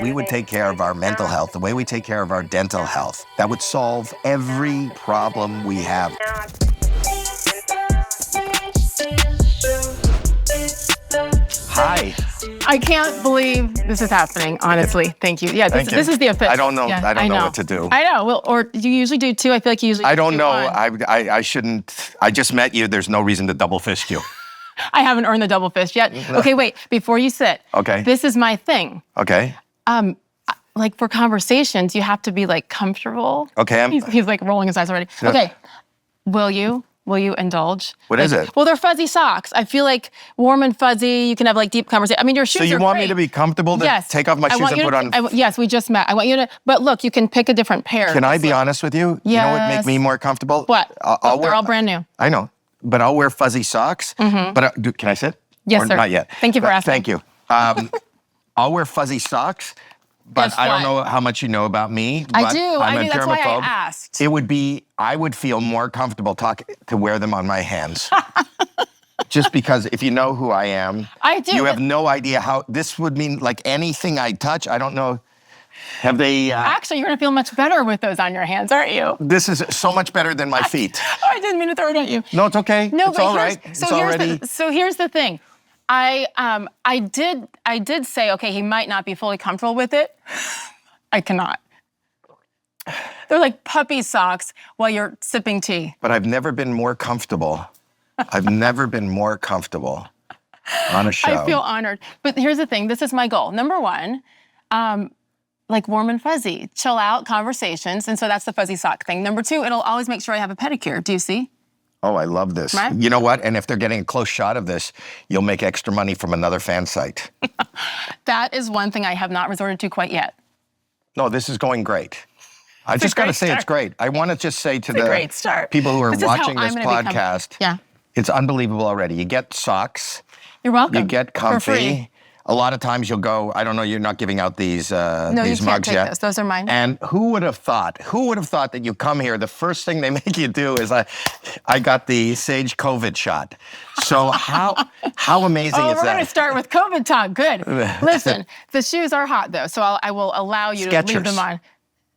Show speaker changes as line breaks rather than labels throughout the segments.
we would take care of our mental health the way we take care of our dental health, that would solve every problem we have. Hi.
I can't believe this is happening, honestly. Thank you. Yeah, this is the official.
I don't know.
Yeah,
I don't know what to do.
I know. Well, or do you usually do two? I feel like you usually
I don't
do
know.
one.
I shouldn't. I just met you. There's no reason to double fist you.
I haven't earned the double fist yet. Okay, wait. Before you sit.
Okay.
This is my thing.
Okay.
Like for conversations, you have to be like comfortable.
Okay.
He's like rolling his eyes already.
Yeah.
Okay. Will you indulge?
What is it?
Well, they're fuzzy socks. I feel like warm and fuzzy. You can have like deep conversation. I mean, your shoes are
So you want
great.
me to be comfortable to
Yes.
take off my shoes and put on?
Yes, we just met. I want you to, but look, you can pick a different pair.
Can I be honest with you? You know what would make me more comfortable?
What?
They're
all brand new.
I know, but I'll wear fuzzy socks.
Mm-hmm.
But can I sit?
Yes,
or
sir.
Not yet.
Thank you for asking.
Thank you. I'll wear fuzzy socks, but
Guess
I don't
what?
know how much you know about me.
I
but
do.
I'm a
That's why I
germaphobe.
asked.
I would feel more comfortable to wear them on my hands. Just because if you know who I am,
I do.
You have no idea how this would mean. Like anything I touch, I don't know. Have they?
Actually, you're gonna feel much better with those on your hands, aren't you?
This is so much better than my feet.
Oh, I didn't mean to throw it at you.
No, it's okay.
No,
it's
but
all right.
So here's the thing. I did say, okay, he might not be fully comfortable with it. I cannot. They're like puppy socks while you're sipping tea.
But I've never been more comfortable. I've never been more comfortable on a show.
I feel honored. But here's the thing. This is my goal. Number one, like warm and fuzzy, chill out conversations. And so that's the fuzzy sock thing. Number two, it'll always make sure I have a pedicure. Do you see?
Oh, I love this.
Right?
You know what? And if they're getting a close shot of this, you'll make extra money from another fan site.
That is one thing I have not resorted to quite yet.
No, this is going great. I just got to say it's great. I want to just say to the
great start.
people who are
This is how
watching this
I'm gonna
podcast,
yeah.
It's unbelievable already. You get socks.
You're welcome.
You get
For
comfy.
free.
A lot of times you'll go, I don't know, you're not giving out these
No, you
these
can't
mugs
take
yet.
those. Those are mine.
And who would have thought that you come here, the first thing they make you do is I got the Sage COVID shot. So how amazing is
we're
that?
going to start with COVID talk. Good. Listen, the shoes are hot though, so I will allow you to leave
Skechers.
them on.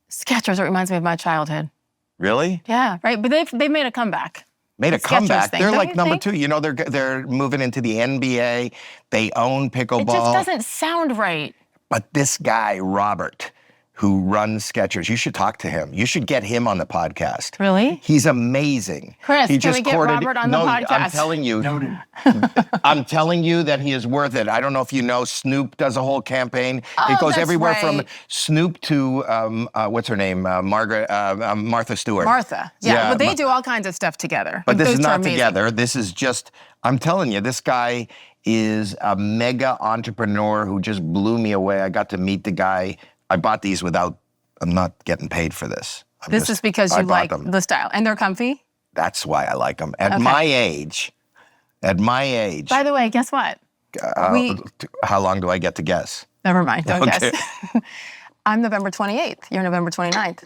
Skechers, it reminds me of my childhood.
Really?
Yeah, right. But they've made a comeback.
Made a
Skechers
comeback.
thing,
They're
don't
like
you
number
think?
2. You know, they're moving into the NBA. They own pickleball.
It just doesn't sound right.
But this guy, Robert, who runs Skechers, you should talk to him. You should get him on the podcast.
Really?
He's amazing.
Chris,
he
can we get Robert on the podcast?
I'm telling you. I'm telling you that he is worth it. I don't know if you know, Snoop does a whole campaign. It goes
that's
everywhere from
right.
Snoop to, what's her name? Martha Stewart.
Martha. Yeah, but they do all kinds of stuff together.
But this
Those
is
two are
not
amazing.
together. This is just, I'm telling you, this guy is a mega entrepreneur who just blew me away. I got to meet the guy. I bought these I'm not getting paid for this.
This is because
I
you
bought
like
them.
the style. And they're comfy?
That's why I like them. At
Okay.
my age,
By the way, guess what?
how long do I get to guess?
Never mind, don't
Okay.
guess. I'm November 28th. You're November 29th.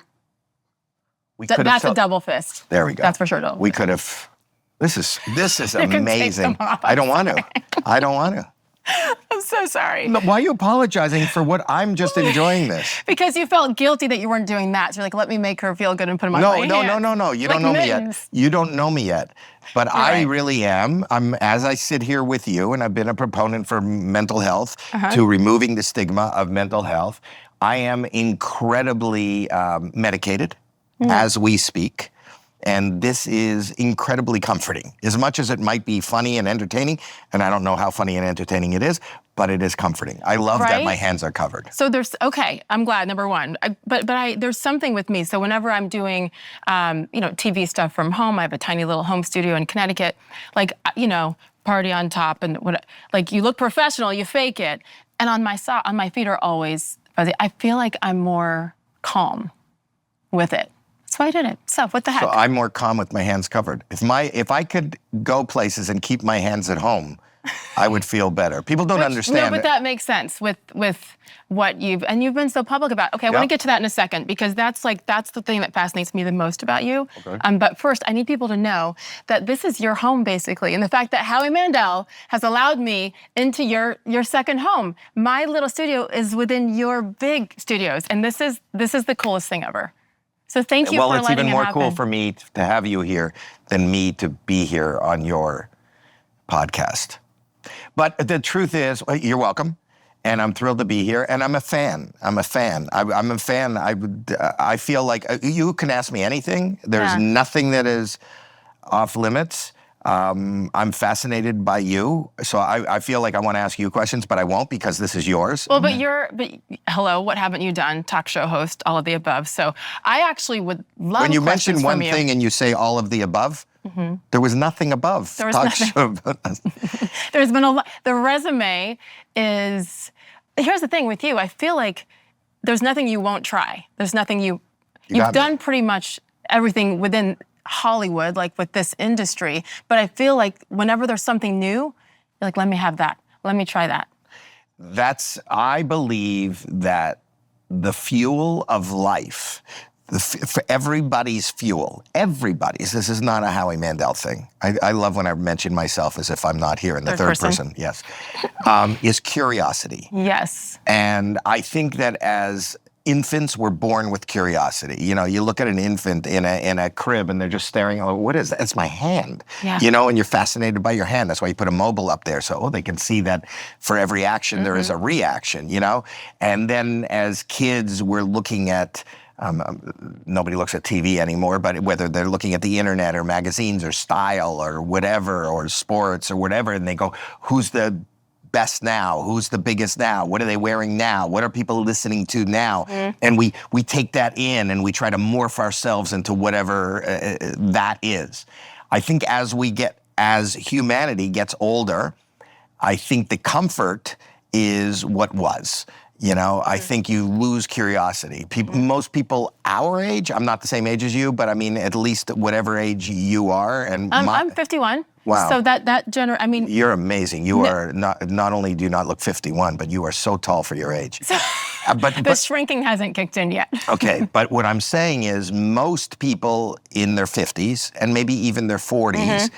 We could have
That's a
sold-
double fist.
There we go.
That's for sure double
We
fist.
could have. This is
can take
amazing.
them off.
I don't want to. I don't want to.
I'm so sorry.
No, why are you apologizing for what I'm just enjoying this?
Because you felt guilty that you weren't doing that. So you're like, let me make her feel good and put them on my hand.
No. You
Like
don't know me
mittens.
yet. You don't know me yet. But I
right.
really am. As I sit here with you, and I've been a proponent for mental health,
Uh-huh.
to removing the stigma of mental health. I am incredibly medicated as we speak. And this is incredibly comforting. As much as it might be funny and entertaining, and I don't know how funny and entertaining it is, but it is comforting. I love that
Right?
my hands are covered.
So okay, I'm glad, number one. But there's something with me. So whenever I'm doing, TV stuff from home, I have a tiny little home studio in Connecticut, party on top and like you look professional, you fake it. And on my feet are always fuzzy. I feel like I'm more calm with it. That's why I did it. So what the heck?
So I'm more calm with my hands covered. If I could go places and keep my hands at home, I would feel better. People don't understand.
No, but that makes sense with what you've been so public about. Okay, I want to get to that in a second because that's the thing that fascinates me the most about you.
Okay.
But first, I need people to know that this is your home basically, and the fact that Howie Mandel has allowed me into your second home. My little studio is within your big studios, and this is the coolest thing ever. So thank you for letting it happen.
Well, it's even more cool for me to have you here than me to be here on your podcast. But the truth is, you're welcome, and I'm thrilled to be here. And I'm a fan. I'm a fan. I feel like you can ask me anything. There's nothing that is off limits. I'm fascinated by you, so I feel like I want to ask you questions, but I won't because this is yours.
Well, but hello, what haven't you done? Talk show host, all of the above. So I actually would love
when you
questions
mention one
from you.
thing and you say all of the above. There was nothing above.
There was nothing. There's been a lot. The resume is. Here's the thing with you. I feel like there's nothing you won't try. There's nothing you've done pretty much everything within Hollywood, like with this industry. But I feel like whenever there's something new, you're like, let me have that. Let me try that.
I believe that the fuel of life. For everybody's fuel, everybody's. This is not a Howie Mandel thing. I love when I mention myself as if I'm not here in the third person. Yes, is curiosity.
Yes.
And I think that as infants, we're born with curiosity. You know, you look at an infant in a crib and they're just staring. Oh, what is that? It's my hand.
Yeah.
You know, and you're fascinated by your hand. That's why you put a mobile up there, so they can see that for every action there is a reaction. You know, and then as kids, we're looking at. Nobody looks at TV anymore, but whether they're looking at the internet or magazines or style or whatever, or sports or whatever, and they go, who's the best now? Who's the biggest now? What are they wearing now? What are people listening to now? And we take that in and we try to morph ourselves into whatever that is. I think as humanity gets older, I think the comfort is what was. You know, I think you lose curiosity. Most people our age, I'm not the same age as you, but I mean, at least whatever age you are. And
I'm 51.
Wow.
So I mean.
You're amazing. You are not only do you not look 51, but you are so tall for your age.
But the shrinking hasn't kicked in yet.
Okay, but what I'm saying is most people in their 50s and maybe even their 40s,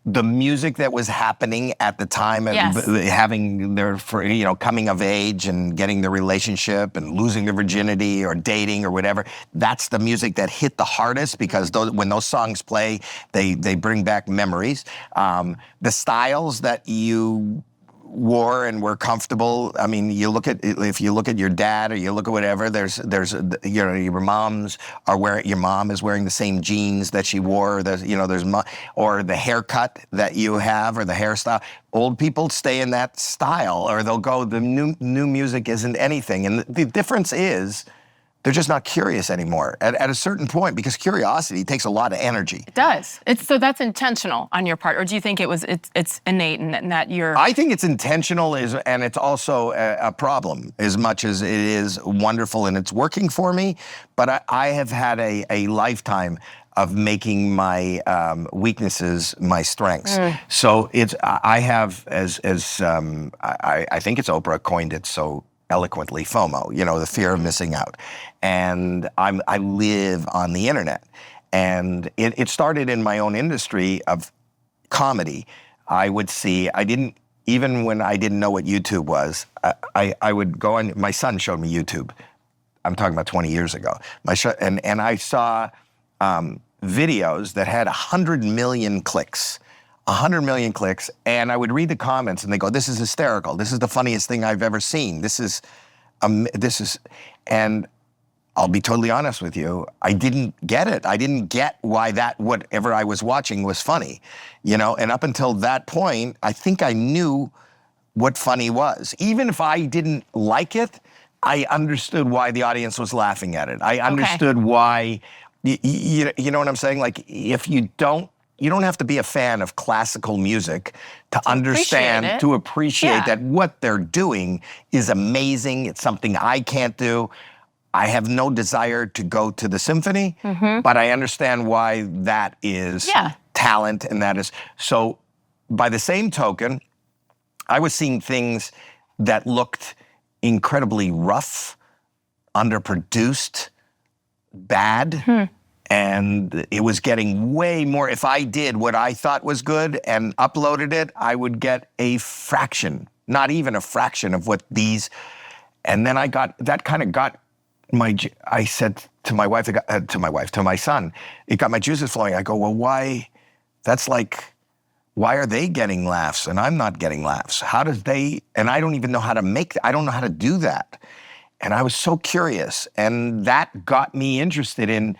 the music that was happening at the time, having their coming of age and getting the relationship and losing their virginity or dating or whatever, that's the music that hit the hardest because when those songs play, they bring back memories. The styles that you wore and were comfortable. I mean, if you look at your dad or you look at whatever, there's your mom is wearing the same jeans that she wore. Or the haircut that you have or the hairstyle. Old people stay in that style, or they'll go. The new music isn't anything, and the difference is. They're just not curious anymore at a certain point because curiosity takes a lot of energy.
It does. So that's intentional on your part, or do you think it's innate and that you're?
I think it's intentional, and it's also a problem as much as it is wonderful and it's working for me. But I have had a lifetime of making my weaknesses my strengths. So I have I think it's Oprah coined it so eloquently, FOMO, the fear of missing out. And I live on the internet. And it started in my own industry of comedy. I would see, even when I didn't know what YouTube was, I would go on, my son showed me YouTube. I'm talking about 20 years ago. And I saw videos that had 100 million clicks. 100 million clicks, and I would read the comments, and they go, "This is hysterical. This is the funniest thing I've ever seen. This is," and I'll be totally honest with you, I didn't get it. I didn't get why whatever I was watching was funny, And up until that point, I think I knew what funny was. Even if I didn't like it, I understood why the audience was laughing at it. I understood why. You know what I'm saying? Like if you don't have to be a fan of classical music to understand, to appreciate that what they're doing is amazing. It's something I can't do. I have no desire to go to the symphony, but I understand why that is talent, and that is so. by the same token, I was seeing things that looked incredibly rough, underproduced, bad. And it was getting way more. If I did what I thought was good and uploaded it, I would get a fraction, not even a fraction of what these. And then that kind of got I said to my wife, to my son, it got my juices flowing. I go, well, why? That's like, why are they getting laughs and I'm not getting laughs? And I don't even know how to I don't know how to do that. And I was so curious. And that got me interested in,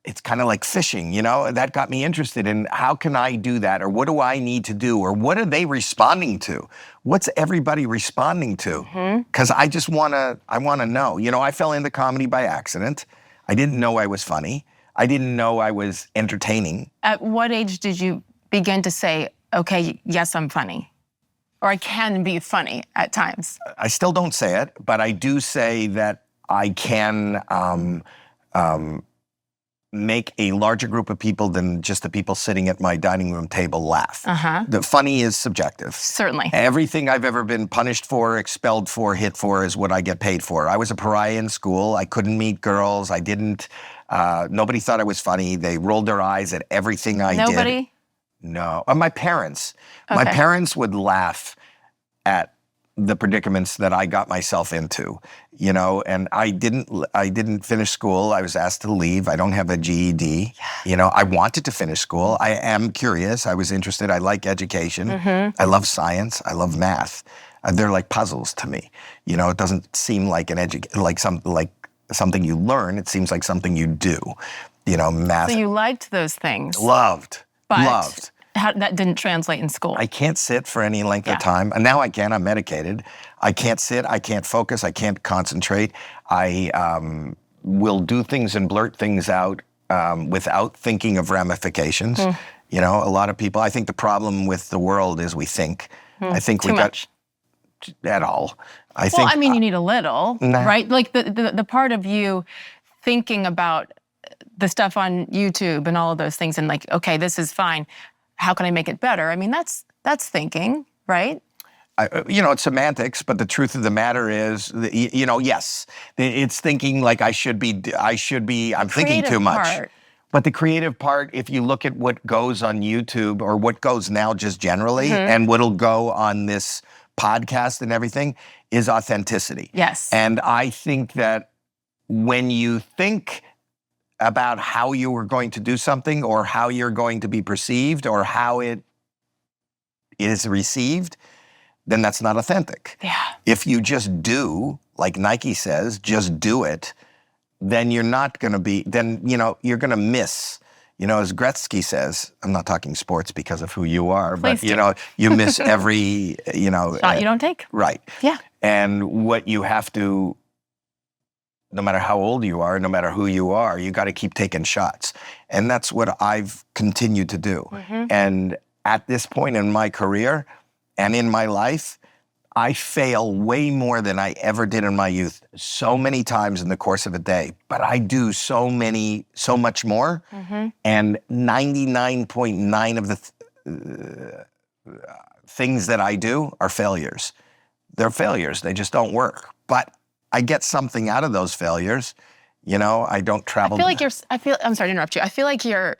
it's kind of like fishing, that got me interested in how can I do that? Or what do I need to do? Or what are they responding to? What's everybody responding to? Because I want to know. I fell into comedy by accident. I didn't know I was funny. I didn't know I was entertaining.
At what age did you begin to say, okay, yes, I'm funny? Or I can be funny at times?
I still don't say it, but I do say that I can make a larger group of people than just the people sitting at my dining room table laugh. The funny is subjective.
Certainly.
Everything I've ever been punished for, expelled for, hit for is what I get paid for. I was a pariah in school. I couldn't meet girls. I didn't, nobody thought I was funny. They rolled their eyes at everything I did.
Nobody?
No. My parents.
Okay.
My parents would laugh at the predicaments that I got myself into, and I didn't finish school. I was asked to leave. I don't have a GED. I wanted to finish school. I am curious. I was interested. I like education. I love science. I love math. They're like puzzles to me. It doesn't seem like something you learn. It seems like something you do. Math.
So you liked those things.
Loved.
That didn't translate in school.
I can't sit for any length of time. And now I can. I'm medicated. I can't sit. I can't focus. I can't concentrate. I will do things and blurt things out without thinking of ramifications. A lot of people, I think the problem with the world is we think. I think
Too much.
At all.
You need a little, right? Like the part of you thinking about the stuff on YouTube and all of those things and like, okay, this is fine. How can I make it better? That's thinking, right?
It's semantics, but the truth of the matter is, yes, it's thinking like I'm thinking too much.
Part.
But the creative part, if you look at what goes on YouTube or what goes now just generally and what'll go on this podcast and everything is authenticity.
Yes.
And I think that when you think about how you were going to do something or how you're going to be perceived or how it is received, then that's not authentic.
Yeah.
If you just do, like Nike says, just do it, then you're not going to be, you're going to miss. As Gretzky says, I'm not talking sports because of who you are,
Please
but you miss every,
shot you don't take.
Right.
Yeah.
And what you have to, no matter how old you are, no matter who you are, you got to keep taking shots. And that's what I've continued to do. And at this point in my career and in my life, I fail way more than I ever did in my youth, so many times in the course of a day. But I do so much more. And 99.9 of the things that I do are failures. They're failures. They just don't work. But I get something out of those failures. I don't travel.
I'm sorry to interrupt you. I feel like you're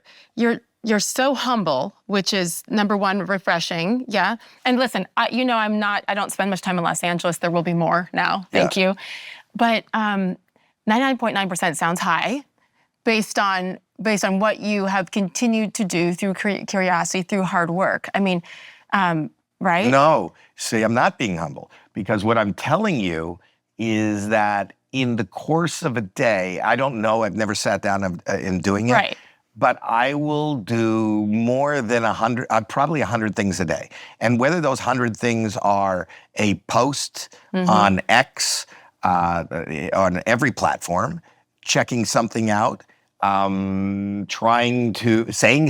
so humble, which is number one, refreshing. Yeah. And listen, I don't spend much time in Los Angeles. There will be more now. Thank you. But 99.9% sounds high based on what you have continued to do through curiosity, through hard work. Right?
No. See, I'm not being humble because what I'm telling you is that in the course of a day, I don't know, I've never sat down in doing it,
right.
But I will do more than 100, probably 100 things a day. And whether those 100 things are a post on X, on every platform, checking something out, saying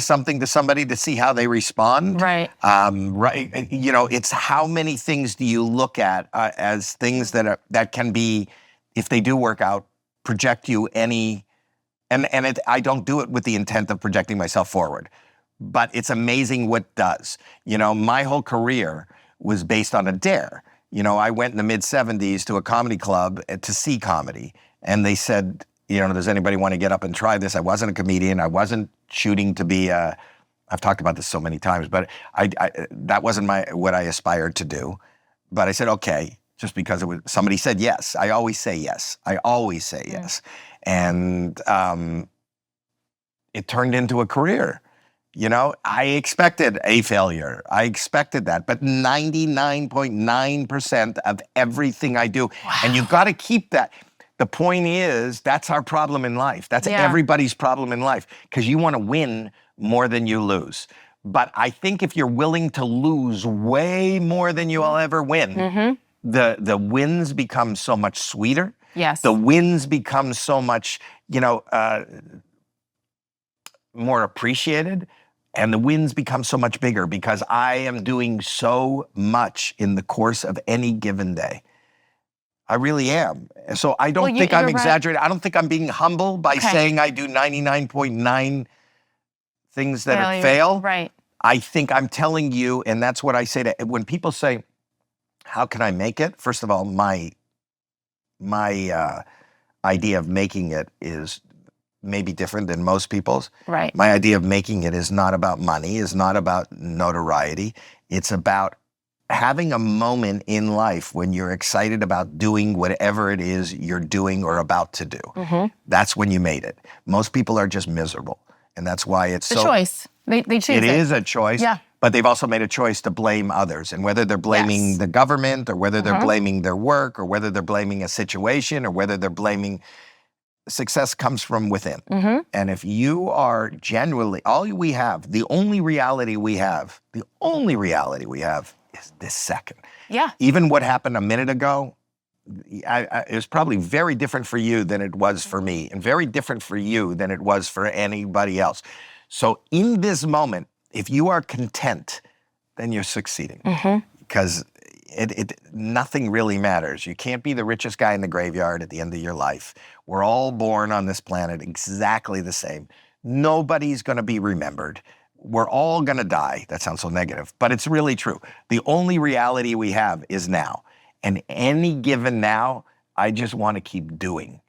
something to somebody to see how they respond.
Right.
It's how many things do you look at as things that can be, if they do work out, project you any, I don't do it with the intent of projecting myself forward, but it's amazing what does. You know, my whole career was based on a dare. You know, I went in the mid-'70s to a comedy club to see comedy, and they said, you know, does anybody want to get up and try this? I wasn't a comedian. I wasn't shooting to be a, I've talked about this so many times, but I that wasn't what I aspired to do. But I said, okay, just because somebody said yes. I always say yes. I always say yes. And it turned into a career. You know, I expected a failure. I expected that. But 99.9% of everything I do, and you've got to keep that. The point is, that's our problem in life. That's everybody's problem in life, because you want to win more than you lose. But I think if you're willing to lose way more than you'll ever win, the wins become so much sweeter.
Yes.
The wins become so much, you know, more appreciated, and the wins become so much bigger because I am doing so much in the course of any given day. I really am. So I don't think I'm exaggerating. I don't think I'm being humble by saying I do 99.9 things that fail.
Right.
I think I'm telling you, and that's what I say to when people say, how can I make it? First of all, my idea of making it is maybe different than most people's.
Right.
My idea of making it is not about money, is not about notoriety. It's about having a moment in life when you're excited about doing whatever it is you're doing or about to do. That's when you made it. Most people are just miserable. And that's why it's
a choice. They choose it.
It is a choice.
Yeah.
But they've also made a choice to blame others. And whether they're blaming the government, or whether they're blaming their work, or whether they're blaming a situation, or whether they're blaming, success comes from within. And if you are genuinely, the only reality we have is this second.
Yeah.
Even what happened a minute ago, it was probably very different for you than it was for me, and very different for you than it was for anybody else. So in this moment, if you are content, then you're succeeding. Because nothing really matters. You can't be the richest guy in the graveyard at the end of your life. We're all born on this planet exactly the same. Nobody's going to be remembered. We're all going to die. That sounds so negative, but it's really true. The only reality we have is now. And any given now, I just want to keep doing.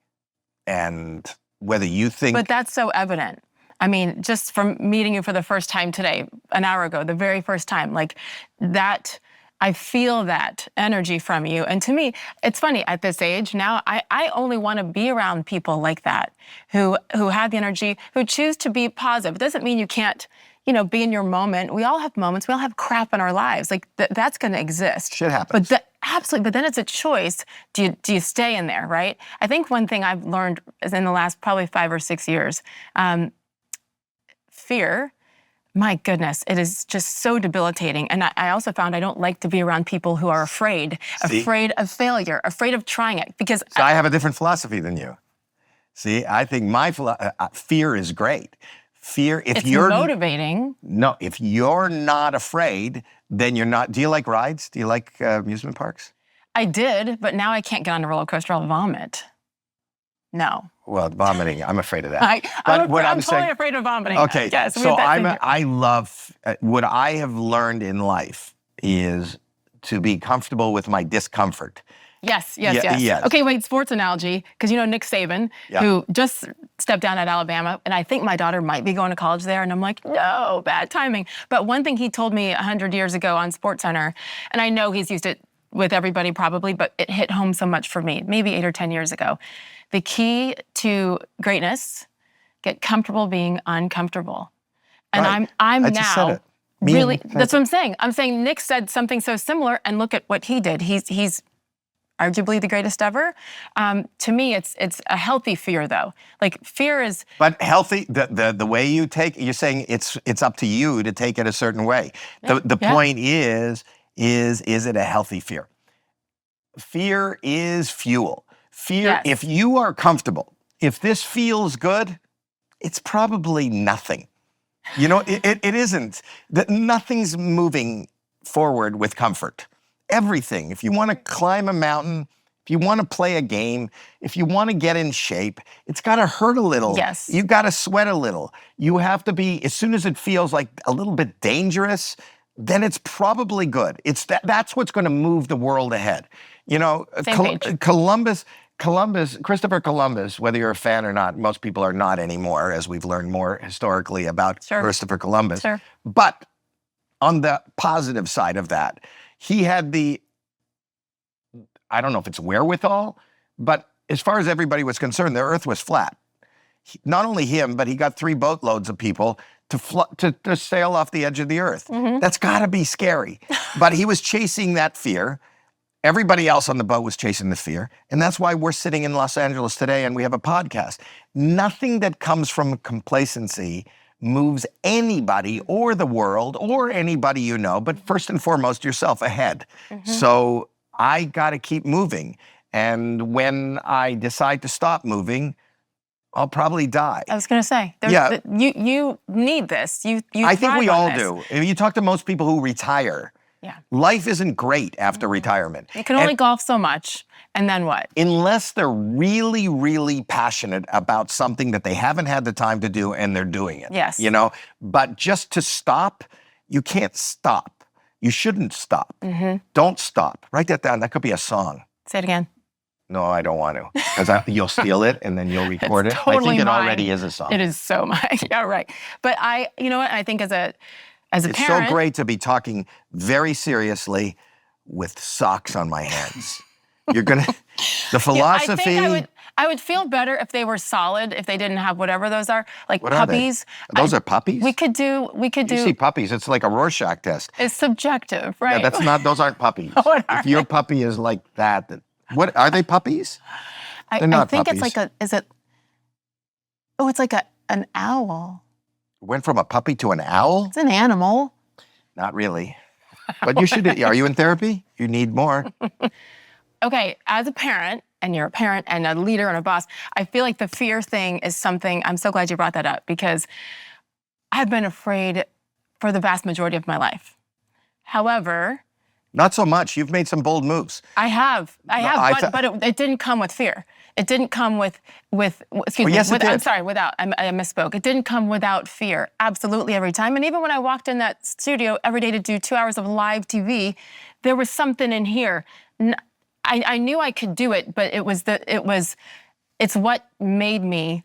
And whether you think...
But that's so evident. I mean, just from meeting you for the first time today, an hour ago, the very first time, like that, I feel that energy from you. And to me, it's funny, at this age now, I only want to be around people like that, who have the energy, who choose to be positive. It doesn't mean you can't, you know, be in your moment. We all have moments. We all have crap in our lives. Like that's going to exist.
Shit happens.
But absolutely. But then it's a choice. Do you stay in there, right? I think one thing I've learned is in the last probably 5 or 6 years, fear, my goodness, it is just so debilitating. And I also found I don't like to be around people who are afraid of failure, afraid of trying it. Because
I have a different philosophy than you. See, I think my fear is great. Fear, if you're
motivating.
No, if you're not afraid, then you're not. Do you like rides? Do you like amusement parks?
I did, but now I can't get on a roller coaster. I'll vomit. No.
Well, vomiting, I'm afraid of that.
I'm totally afraid of vomiting.
Okay,
yes,
so I love, what I have learned in life is to be comfortable with my discomfort.
Yes. Okay, wait, sports analogy, because you know Nick Saban, who just stepped down at Alabama, and I think my daughter might be going to college there, and I'm like, no, bad timing. But one thing he told me 100 years ago on SportsCenter, and I know he's used it with everybody probably, but it hit home so much for me, maybe 8 or 10 years ago. The key to greatness, get comfortable being uncomfortable. And
right.
I'm
I just
now
said it.
really, that's what I'm saying. I'm saying Nick said something so similar, and look at what he did. He's arguably the greatest ever. To me, it's a healthy fear, though. Like fear is.
But healthy, the way you take, you're saying it's up to you to take it a certain way. The point is it a healthy fear? Fear is fuel. Fear, if you are comfortable, if this feels good, it's probably nothing. You know, it isn't. Nothing's moving forward with comfort. Everything. If you want to climb a mountain, if you want to play a game, if you want to get in shape, it's got to hurt a little.
Yes.
You got to sweat a little. You have to be, as soon as it feels like a little bit dangerous, then it's probably good. That's what's going to move the world ahead. You know,
Same page.
Christopher Columbus, whether you're a fan or not, most people are not anymore, as we've learned more historically about Christopher Columbus.
Sure.
But on the positive side of that, he had I don't know if it's wherewithal, but as far as everybody was concerned, the earth was flat. Not only him, but he got 3 boatloads of people to sail off the edge of the earth. That's got to be scary. But he was chasing that fear. Everybody else on the boat was chasing the fear. And that's why we're sitting in Los Angeles today and we have a podcast. Nothing that comes from complacency moves anybody or the world or anybody you know, but first and foremost, yourself ahead. So I got to keep moving. And when I decide to stop moving, I'll probably die.
I was going to say, you need this. You
I think we
thrive on
all
this.
do. If you talk to most people who retire, life isn't great after retirement.
You can only golf so much, and then what?
Unless they're really, really passionate about something that they haven't had the time to do and they're doing it.
Yes.
You know, but just to stop, you can't stop. You shouldn't stop. Don't stop. Write that down. That could be a song.
Say it again.
No, I don't want to, because you'll steal it and then you'll record it.
Totally
I think it
mine.
already is a song.
It is so mine. Yeah, right. But you know what? I think as a
It's
parent,
so great to be talking very seriously with socks on my hands. You're gonna, the philosophy.
I think I would feel better if they were solid, if they didn't have whatever those are, like
What are they?
puppies.
Those are puppies?
We could do.
You see puppies, it's like a Rorschach test.
It's subjective, right?
Yeah, those aren't puppies.
What are
If your puppy is like that, what, are they puppies? They're not
I think
puppies.
it's like it's like an owl.
Went from a puppy to an owl?
It's an animal.
Not really. But you should, are you in therapy? You need more.
Okay, as a parent, and you're a parent and a leader and a boss, I feel like the fear thing is something, I'm so glad you brought that up, because I've been afraid for the vast majority of my life. However,
Not so much. You've made some bold moves.
I have, but it didn't come with fear. It didn't come with excuse me.
Yes, it did.
I'm sorry, without. I misspoke. It didn't come without fear. Absolutely every time. And even when I walked in that studio every day to do 2 hours of live TV, there was something in here. I knew I could do it, but it's what made me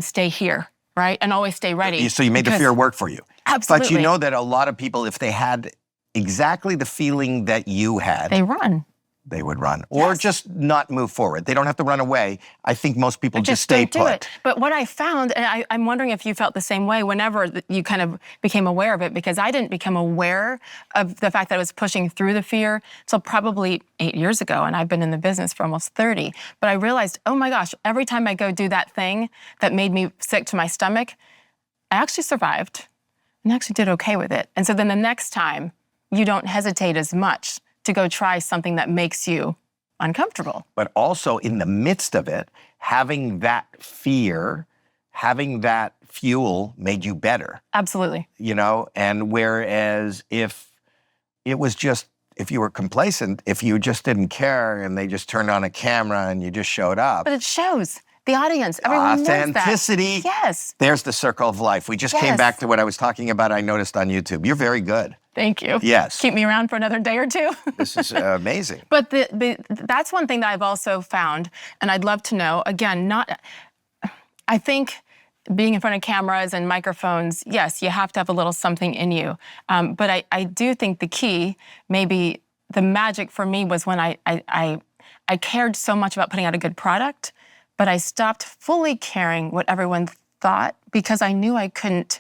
stay here, right, and always stay ready.
So you made the fear work for you.
Absolutely.
But you know that a lot of people, if they had exactly the feeling that you had,
they run.
They would run, or just not move forward. They don't have to run away. I think most people just stay
don't do
put.
it. But what I found, and I'm wondering if you felt the same way whenever you kind of became aware of it, because I didn't become aware of the fact that I was pushing through the fear until probably 8 years ago, and I've been in the business for almost 30. But I realized, oh my gosh, every time I go do that thing that made me sick to my stomach, I actually survived and actually did okay with it. And so then the next time, you don't hesitate as much to go try something that makes you uncomfortable.
But also in the midst of it, having that fear, having that fuel made you better.
Absolutely.
You know, and whereas if it was just, if you were complacent, if you just didn't care and they just turned on a camera and you just showed up.
But it shows the audience. Everyone knows that.
Authenticity.
Yes.
There's the circle of life. We just came back to what I was talking about, I noticed on YouTube. You're very good.
Thank you.
Yes.
Keep me around for another day or two.
This is amazing.
But that's one thing that I've also found, and I'd love to know, again, I think being in front of cameras and microphones, yes, you have to have a little something in you. But I do think the key, maybe the magic for me was when I cared so much about putting out a good product, but I stopped fully caring what everyone thought because I knew I can't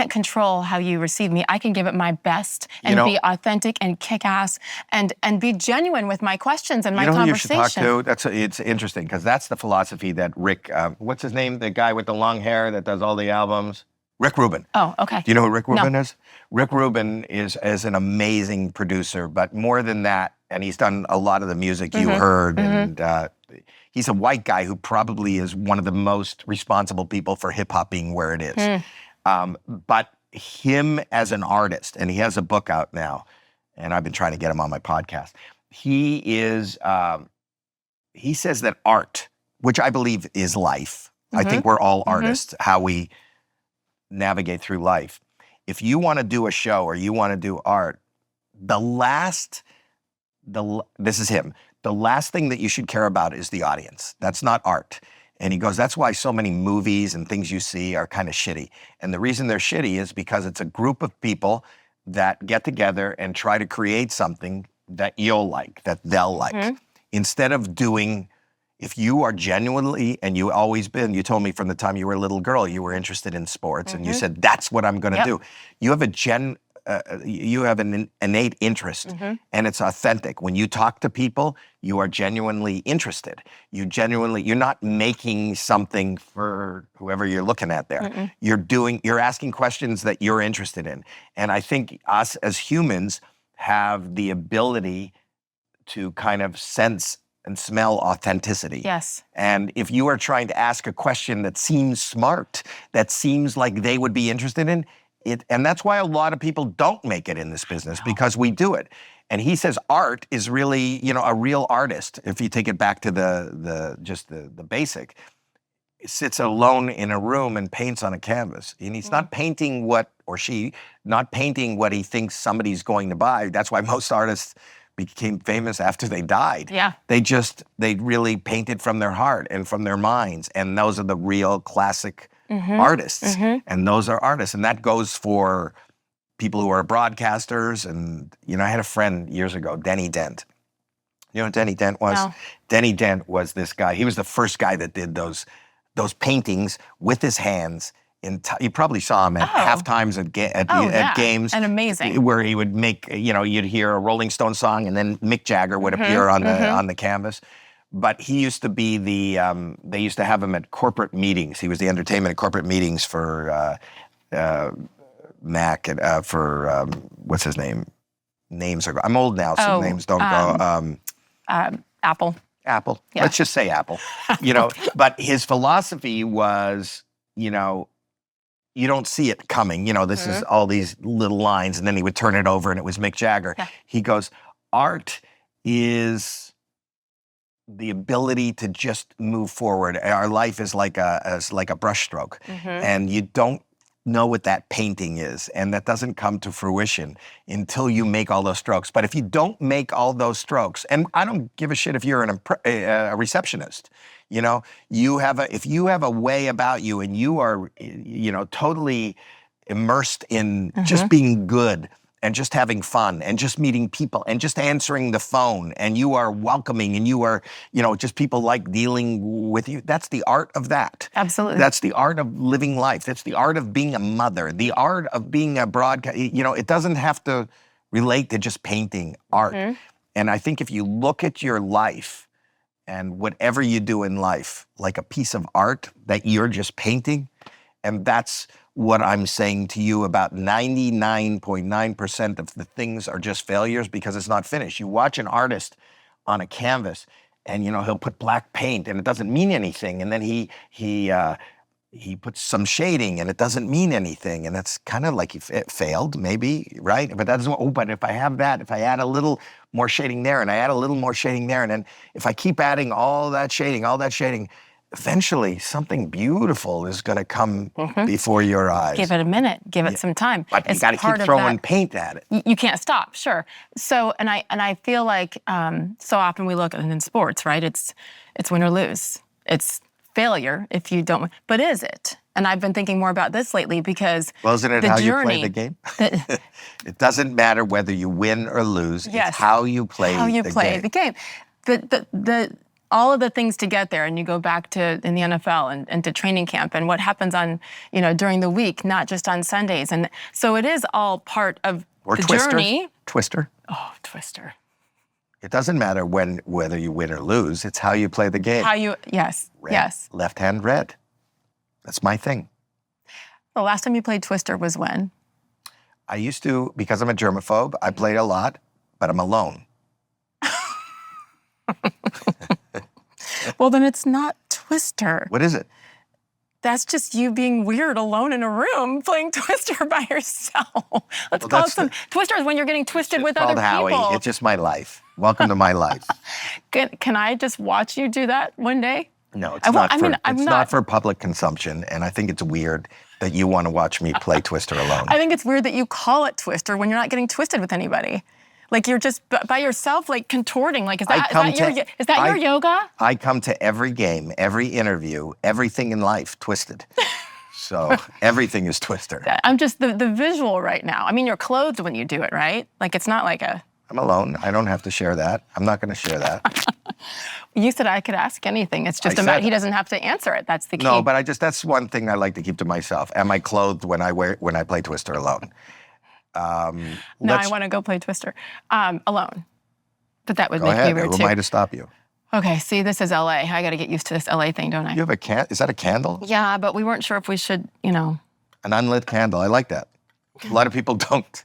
control how you receive me. I can give it my best and be authentic and kick ass and be genuine with my questions and my conversation.
You should talk to? It's interesting because that's the philosophy that Rick, what's his name? The guy with the long hair that does all the albums? Rick Rubin.
Oh, okay.
Do you know who Rick Rubin is? Rick Rubin is an amazing producer, but more than that, and he's done a lot of the music you heard, and he's a white guy who probably is one of the most responsible people for hip hop being where it is. But him as an artist, and he has a book out now, and I've been trying to get him on my podcast. He is he says that art, which I believe is life, I think we're all artists, how we navigate through life. If you want to do a show or you want to do art, this is him. The last thing that you should care about is the audience. That's not art. And he goes, that's why so many movies and things you see are kind of shitty. And the reason they're shitty is because it's a group of people that get together and try to create something that you'll like, that they'll like. Instead of doing, if you are genuinely, and you always been, you told me from the time you were a little girl, you were interested in sports, and you said, that's what I'm going to do. You have an innate interest, and it's authentic. When you talk to people, you are genuinely interested. You're not making something for whoever you're looking at there. You're asking questions that you're interested in. And I think us as humans have the ability to kind of sense and smell authenticity.
Yes.
And if you are trying to ask a question that seems smart, that seems like they would be interested in it, and that's why a lot of people don't make it in this business, because we do it. And he says art is really, a real artist, if you take it back to the basic, sits alone in a room and paints on a canvas. And he's not painting not painting what he thinks somebody's going to buy. That's why most artists became famous after they died.
Yeah.
They really painted from their heart and from their minds. And those are the real classic artists. And those are artists. And that goes for people who are broadcasters. And, I had a friend years ago, Denny Dent. You know what Denny Dent was?
No.
Denny Dent was this guy. He was the first guy that did those paintings with his hands. You probably saw him at halftimes at games.
And amazing.
Where he would make, you'd hear a Rolling Stone song, and then Mick Jagger would appear on the canvas. But he used to be they used to have him at corporate meetings. He was the entertainment at corporate meetings for Mac and for, what's his name? Names are, I'm old now, so names don't go.
Apple.
Apple.
Yeah.
Let's just say Apple. But his philosophy was, you don't see it coming. This is all these little lines, and then he would turn it over, and it was Mick Jagger.
Yeah.
He goes, art is the ability to just move forward. Our life is like a brushstroke, and you don't know what that painting is, and that doesn't come to fruition until you make all those strokes. But if you don't make all those strokes, and I don't give a shit if you're a receptionist, if you have a way about you, and you are, totally immersed in just being good and just having fun and just meeting people and just answering the phone, and you are welcoming, and you are, just people like dealing with you. That's the art of that.
Absolutely.
That's the art of living life. That's the art of being a mother, the art of being a broadcast. It doesn't have to relate to just painting art. And I think if you look at your life and whatever you do in life like a piece of art that you're just painting, and that's what I'm saying to you about 99.9% of the things are just failures because it's not finished. You watch an artist on a canvas, and he'll put black paint, and it doesn't mean anything, and then he puts some shading, and it doesn't mean anything, and that's kind of like it failed, maybe, right? But that doesn't. But if I have that, if I add a little more shading there, and I add a little more shading there, and then if I keep adding all that shading, eventually something beautiful is going to come before your eyes.
Give it a minute. Give it some time.
But you got to keep throwing paint at it.
You can't stop, sure. So, and I feel like so often we look, and in sports, right? It's win or lose. It's failure if you don't. But is it? And I've been thinking more about this lately because
isn't it
the
how
journey,
you play the game? It doesn't matter whether you win or lose.
Yes,
it's how you play
the game. The all of the things to get there, and you go back to in the NFL and to training camp, and what happens on during the week, not just on Sundays, and so it is all part of the journey.
Twister.
Oh, Twister.
It doesn't matter whether you win or lose. It's how you play the game.
Yes.
Left hand red. That's my thing.
The last time you played Twister was when?
I used to, because I'm a germaphobe, I played a lot, but I'm alone.
Well, then it's not Twister.
What is it?
That's just you being weird alone in a room playing Twister by yourself. Let's call it some. Twister is when you're getting twisted with other people.
Howie. It's just my life. Welcome to my life.
Can I just watch you do that one day?
No, it's not for public consumption, and I think it's weird that you want to watch me play Twister alone.
I think it's weird that you call it Twister when you're not getting twisted with anybody. Like you're just by yourself, like contorting. Like is that your yoga?
I come to every game, every interview, everything in life twisted. So everything is Twister.
I'm just the visual right now. I mean, you're clothed when you do it, right? Like it's not like a.
I'm alone. I don't have to share that. I'm not going to share that.
You said I could ask anything. It's just he doesn't have to answer it. That's the key.
No, but that's one thing I like to keep to myself. Am I clothed when I play Twister alone?
No, I want to go play Twister alone. But that would
go
make
ahead.
me weird
Who
too.
am I to stop you?
Okay, see, this is LA. I got to get used to this LA thing, don't I?
You have is that a candle?
Yeah, but we weren't sure if we should,
An unlit candle. I like that. A lot of people don't.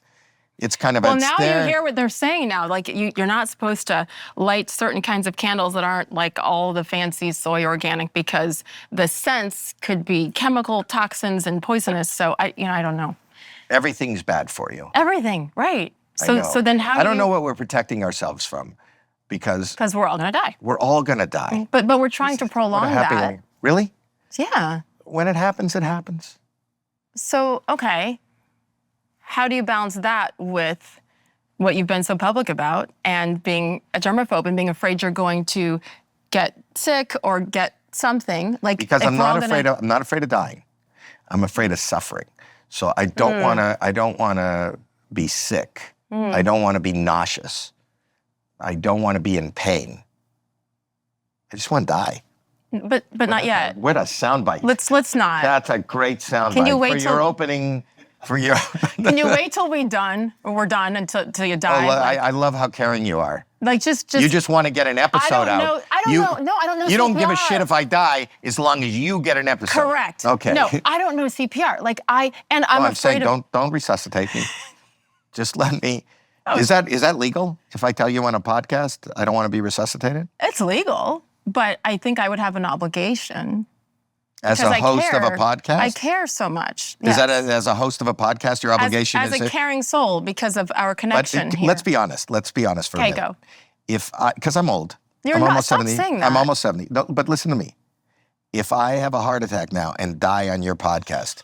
It's kind of
well, now you hear what they're saying now. Like you're not supposed to light certain kinds of candles that aren't like all the fancy soy organic because the scents could be chemical toxins and poisonous. So I don't know.
Everything's bad for you.
Everything, right? So then how?
I don't know what we're protecting ourselves from, because
we're all gonna die.
We're all gonna die.
But we're trying to prolong that.
Really?
Yeah.
When it happens, it happens.
So okay. How do you balance that with what you've been so public about and being a germaphobe and being afraid you're going to get sick or get something? Like
because I'm not afraid of dying. I'm afraid of suffering. So I don't want to be sick. I don't want to be nauseous. I don't want to be in pain. I just want to die.
But not yet.
What a soundbite.
Let's not.
That's a great soundbite.
Can you wait
for your opening?
Can you wait till we're done until you die?
Oh, I love how caring you are.
Like just
you just want to get an episode out.
I don't know. No, I don't know.
You
CPR.
Don't give a shit if I die as long as you get an episode.
Correct.
Okay.
No, I don't know CPR. Like I'm afraid
saying
of.
Don't resuscitate me. Just let me. Is that legal? If I tell you on a podcast I don't want to be resuscitated?
It's legal, but I think I would have an obligation.
As a host of a podcast?
I care so much.
Is that as a host of a podcast, your obligation
is a caring soul because of our connection here.
Let's be honest. Let's be honest for a minute.
Okay, go.
Because I'm old.
I'm
almost 70.
Saying that.
I'm almost 70. No, but listen to me. If I have a heart attack now and die on your podcast,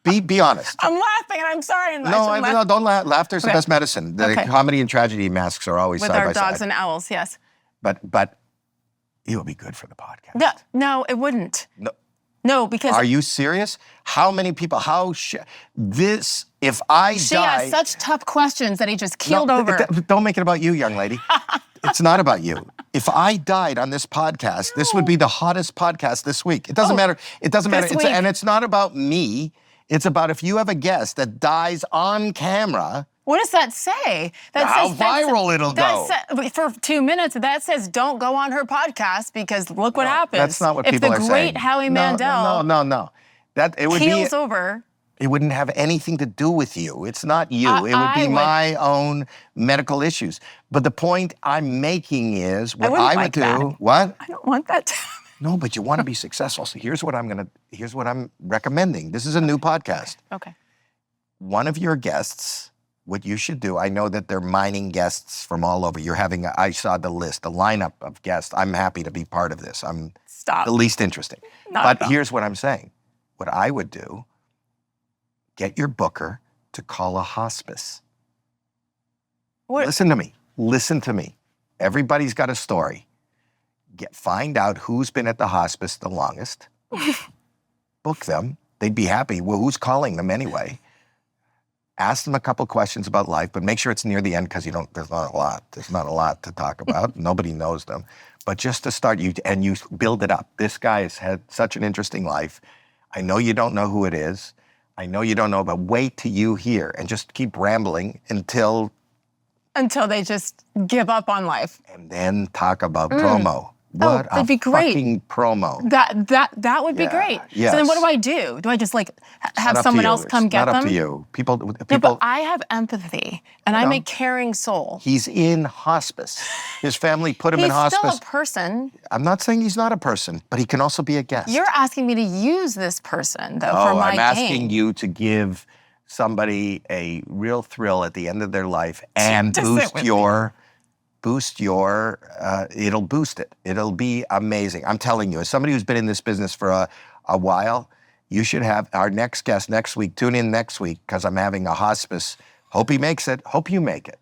be honest.
I'm laughing and I'm sorry.
No, don't laugh. Laughter's the best medicine. The comedy and tragedy masks are always
with
side by side.
With our dogs and owls, yes.
But it would be good for the podcast.
No, it wouldn't. No, because...
Are you serious? How many people, if I die...
She asked such tough questions that he just keeled over.
Don't make it about you, young lady. It's not about you. If I died on this podcast, this would be the hottest podcast this week. It doesn't matter. It doesn't matter. And it's not about me. It's about if you have a guest that dies on camera...
What does that say?
How viral it'll go.
For 2 minutes, that says don't go on her podcast because look what happens.
That's not what people are saying.
If the great Howie Mandel keels over.
It wouldn't have anything to do with you. It's not you. It would be my own medical issues. But the point I'm making is what I would do. What?
I don't want that to happen.
No, but you want to be successful. So here's what I'm recommending. This is a new podcast.
Okay.
One of your guests... What you should do, I know that they're mining guests from all over. I saw the list, the lineup of guests. I'm happy to be part of this. I'm the least interesting. Here's what I'm saying. What I would do, get your booker to call a hospice. What? Listen to me. Everybody's got a story. Find out who's been at the hospice the longest. Book them. They'd be happy. Well, who's calling them anyway? Ask them a couple questions about life, but make sure it's near the end because there's not a lot. There's not a lot to talk about. Nobody knows them. But just to start, you build it up. This guy has had such an interesting life. I know you don't know who it is. I know you don't know, but wait till you hear and just keep rambling until
they just give up on life.
And then talk about promo. What
that'd be great.
Fucking promo.
That would be great.
Yes.
So then what do I do? Do I just have someone else come get them?
Not up to you. People.
No, but I have empathy, and I'm a caring soul.
He's in hospice. His family put him in hospice.
He's still a person.
I'm not saying he's not a person, but he can also be a guest.
You're asking me to use this person, though, for my gain.
I'm asking you to give somebody a real thrill at the end of their life and boost your boost it'll boost it. It'll be amazing. I'm telling you, as somebody who's been in this business for a while, you should have our next guest next week. Tune in next week because I'm having a hospice. Hope he makes it. Hope you make it.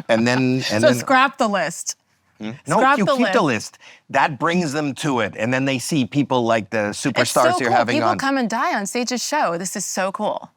And then
scrap the list.
no,
Scrap
you
the
keep the
list.
list. That brings them to it, and then they see people like the
It's
superstars
so
you're
cool.
having
People
on.
come and die on stage's show. This is so cool.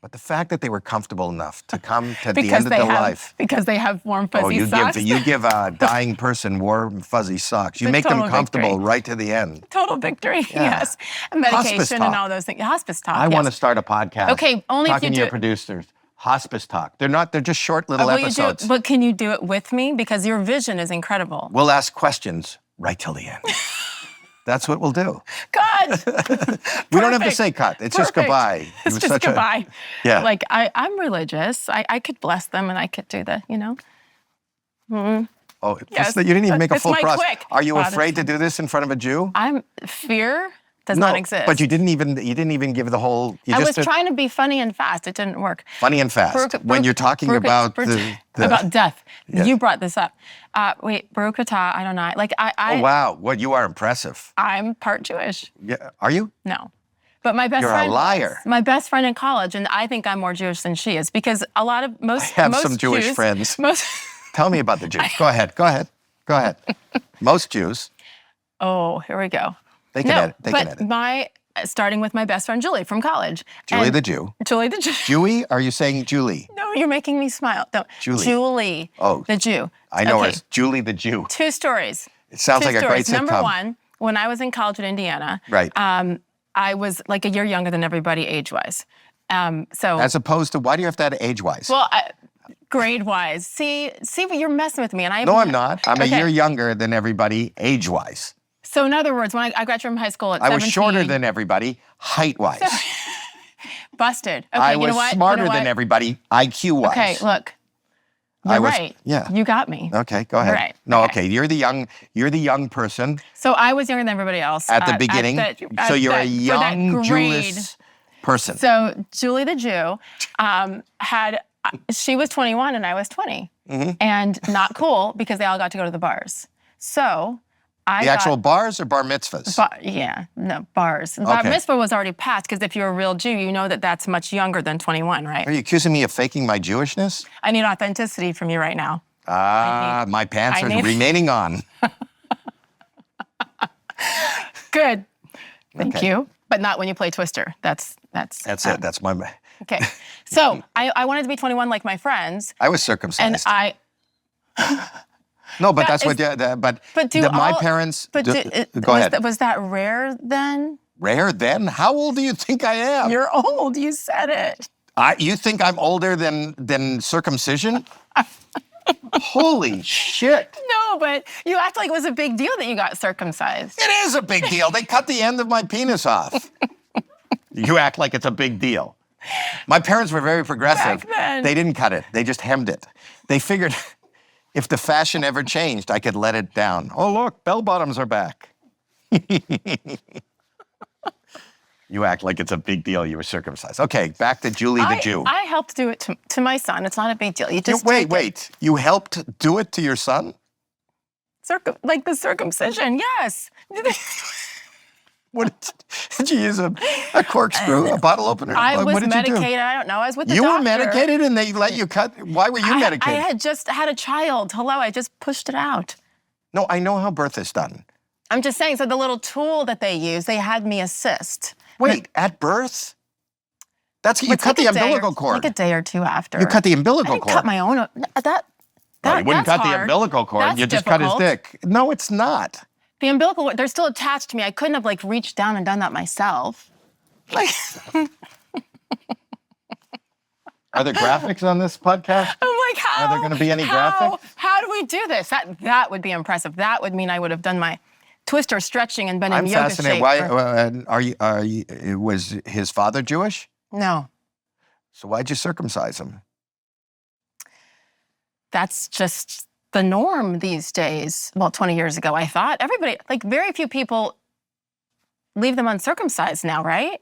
But the fact that they were comfortable enough to come to the end of their life.
Because they have warm, fuzzy socks.
You give a dying person warm, fuzzy socks. You make them
total
comfortable
victory.
right to the end.
Total victory,
Yeah.
yes. And medication
Hospice
and
talk.
all those things. Hospice talk,
I
yes.
want to start a podcast.
Okay, only if
talking
you
to your
do-
producers. Hospice talk. They're just short little
Will you
episodes.
but can you do it with me? Because your vision is incredible.
We'll ask questions right till the end. That's what we'll do.
God!
We don't have to
Perfect.
say cut. It's just
Perfect.
goodbye. It
It's
was
just
such a-
goodbye.
Yeah.
Like, I'm religious. I could bless them and I could do the,
Oh,
Yes.
you didn't even make a
It's
full
my
process.
quick
Are you
Protestant.
afraid to do this in front of a Jew?
Fear does not exist.
But you didn't even give the whole. You
I
just
was trying to be funny and fast. It didn't work.
funny and fast. when you're talking about the
about death.
Yeah.
You brought this up. Wait, Baruch atah Adonai. Like
Oh wow, what you are impressive.
I'm part Jewish.
Yeah, are you?
No. But my best
You're
friend
a liar.
My best friend in college, and I think I'm more Jewish than she is because a lot of most
I have
most
some Jewish
Jews-
friends.
Most
Tell me about the Jews. Go ahead. Most Jews,
Oh, here we go.
they can edit. They can edit.
Starting with my best friend Julie from college.
Julie
And
the Jew.
Julie the Jew.
Jewy? Are you saying Julie?
No, you're making me smile. No,
Julie.
Julie.
Oh.
The Jew.
I know her
Okay,
as Julie the Jew.
two stories.
It sounds
Two
like a great
stories.
sitcom.
Number one, when I was in college in Indiana,
Right.
I was like a year younger than everybody age-wise. So
As opposed to, why do you have to add age-wise?
well, grade-wise. See, what you're messing with me, and I.
No, I'm not. I'm a
Okay.
year younger than everybody age-wise.
So in other words, when I graduated from high school at
I
17,
was shorter than everybody height-wise.
busted. Okay,
I
you
was
know what?
smarter
You know
than
what?
everybody IQ-wise.
Okay, look.
I
You're
was-
right.
yeah.
You got me.
Okay, go ahead.
right.
No,
Okay.
okay. You're the young person
So I was younger than everybody else.
at the beginning. So you're a
for that
young
grade.
Jewish person.
So Julie the Jew she was 21 and I was 20.
Mm-hmm.
And not cool because they all got to go to the bars. So I
the
got,
actual bars or bar mitzvahs?
bars. Bar
Okay.
mitzvah was already passed because if you're a real Jew, you know that that's much younger than 21, right?
Are you accusing me of faking my Jewishness?
I need authenticity from you right now.
My pants
I
are
need-
remaining on.
Good. Thank
Okay.
you. But not when you play Twister. That's
it. That's my.
Okay. So I wanted to be 21 like my friends.
I was
And
circumcised.
I
no, but
that
that's what.
is-
But
do
my
all-
parents.
But
go
was
ahead.
was that rare then?
Rare then? How old do you think I am?
You're old. You said it.
You think I'm older than circumcision? Holy shit!
No, but you act like it was a big deal that you got circumcised.
It is a big deal. They cut the end of my penis off. You act like it's a big deal. My parents were very progressive.
Back then.
They didn't cut it. They just hemmed it. They figured if the fashion ever changed, I could let it down. Oh, look, bell bottoms are back. You act like it's a big deal you were circumcised. Okay, back to Julie the Jew.
I helped do it to my son. It's not a big deal. You just take it.
Wait. You helped do it to your son?
Like the circumcision, yes.
What did you use a corkscrew, a bottle opener?
I
What
was
did you do?
medicated. I don't know. I was with the
You
doctor.
were medicated and they let you cut? Why were you medicated?
I had just had a child. Hello, I just pushed it out.
No, I know how birth is done.
I'm just saying, so the little tool that they use, they had me assist.
Wait, at birth? You
It's
cut
like
the
a day
umbilical
or,
cord.
Like a day or two after.
You cut the
I
umbilical
didn't
cord.
cut my own.
Well, you wouldn't
that's
cut the
hard.
umbilical cord.
That's
You just cut his
difficult.
dick. No, it's not.
The umbilical cord, they're still attached to me. I couldn't have like reached down and done that myself. Like,
Are there graphics on this podcast?
I'm like, how?
Are there gonna be any
how,
graphics?
How do we do this? That would be impressive. That would mean I would have done my twister stretching and been in
I'm
yoga
fascinated.
shape.
Why was his father Jewish?
No,
So why'd you circumcise him?
that's just the norm these days. Well, 20 years ago, I thought everybody, like very few people leave them uncircumcised now, right?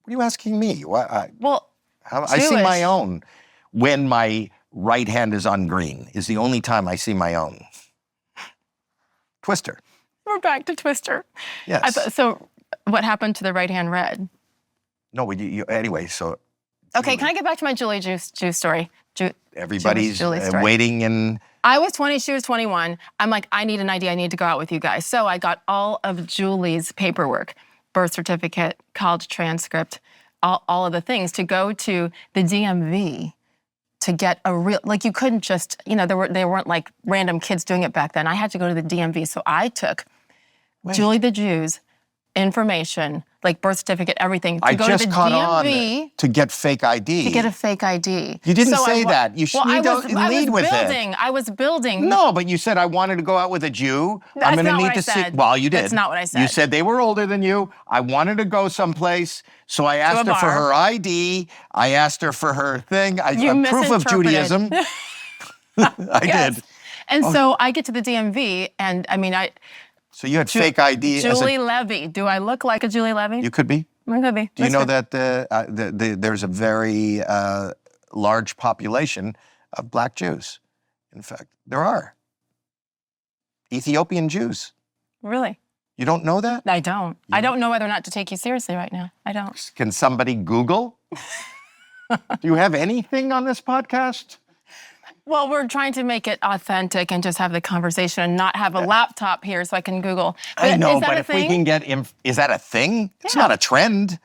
What are you asking me?
Well,
I see my
Jewish.
own. When my right hand is on green is the only time I see my own. Twister.
We're back to Twister.
Yes.
So what happened to the right hand red?
No, anyway, so.
Okay, can I get back to my Julie Jew story?
Everybody's
Julie's story.
waiting and.
I was 20, she was 21. I'm like, I need an ID, I need to go out with you guys. So I got all of Julie's paperwork, birth certificate, college transcript, all of the things to go to the DMV to get a real, like you couldn't just, they weren't like random kids doing it back then. I had to go to the DMV. So I took Julie the Jew's information, like birth certificate, everything, to go to the DMV
to get fake ID.
to get a fake ID.
You didn't say that. You should lead with it.
I was building.
No, but you said I wanted to go out with a Jew. I'm going to need to see. Well, you did.
That's not what I said.
You said they were older than you. I wanted to go someplace, so I asked her for her ID. I asked her for her thing. Proof of Judaism. I did.
And so I get to the DMV, and I mean,
So you had fake ID.
Julie Levy. Do I look like a Julie Levy?
You could be.
I could be.
Do you know that there's a very large population of black Jews? In fact, there are. Ethiopian Jews.
Really?
You don't know that?
I don't. I don't know whether or not to take you seriously right now. I don't.
Can somebody Google? Do you have anything on this podcast?
Well, we're trying to make it authentic and just have the conversation and not have a laptop here so I can Google. But
I know,
is that
but
a
if
thing?
we can get is that a thing? It's not a trend.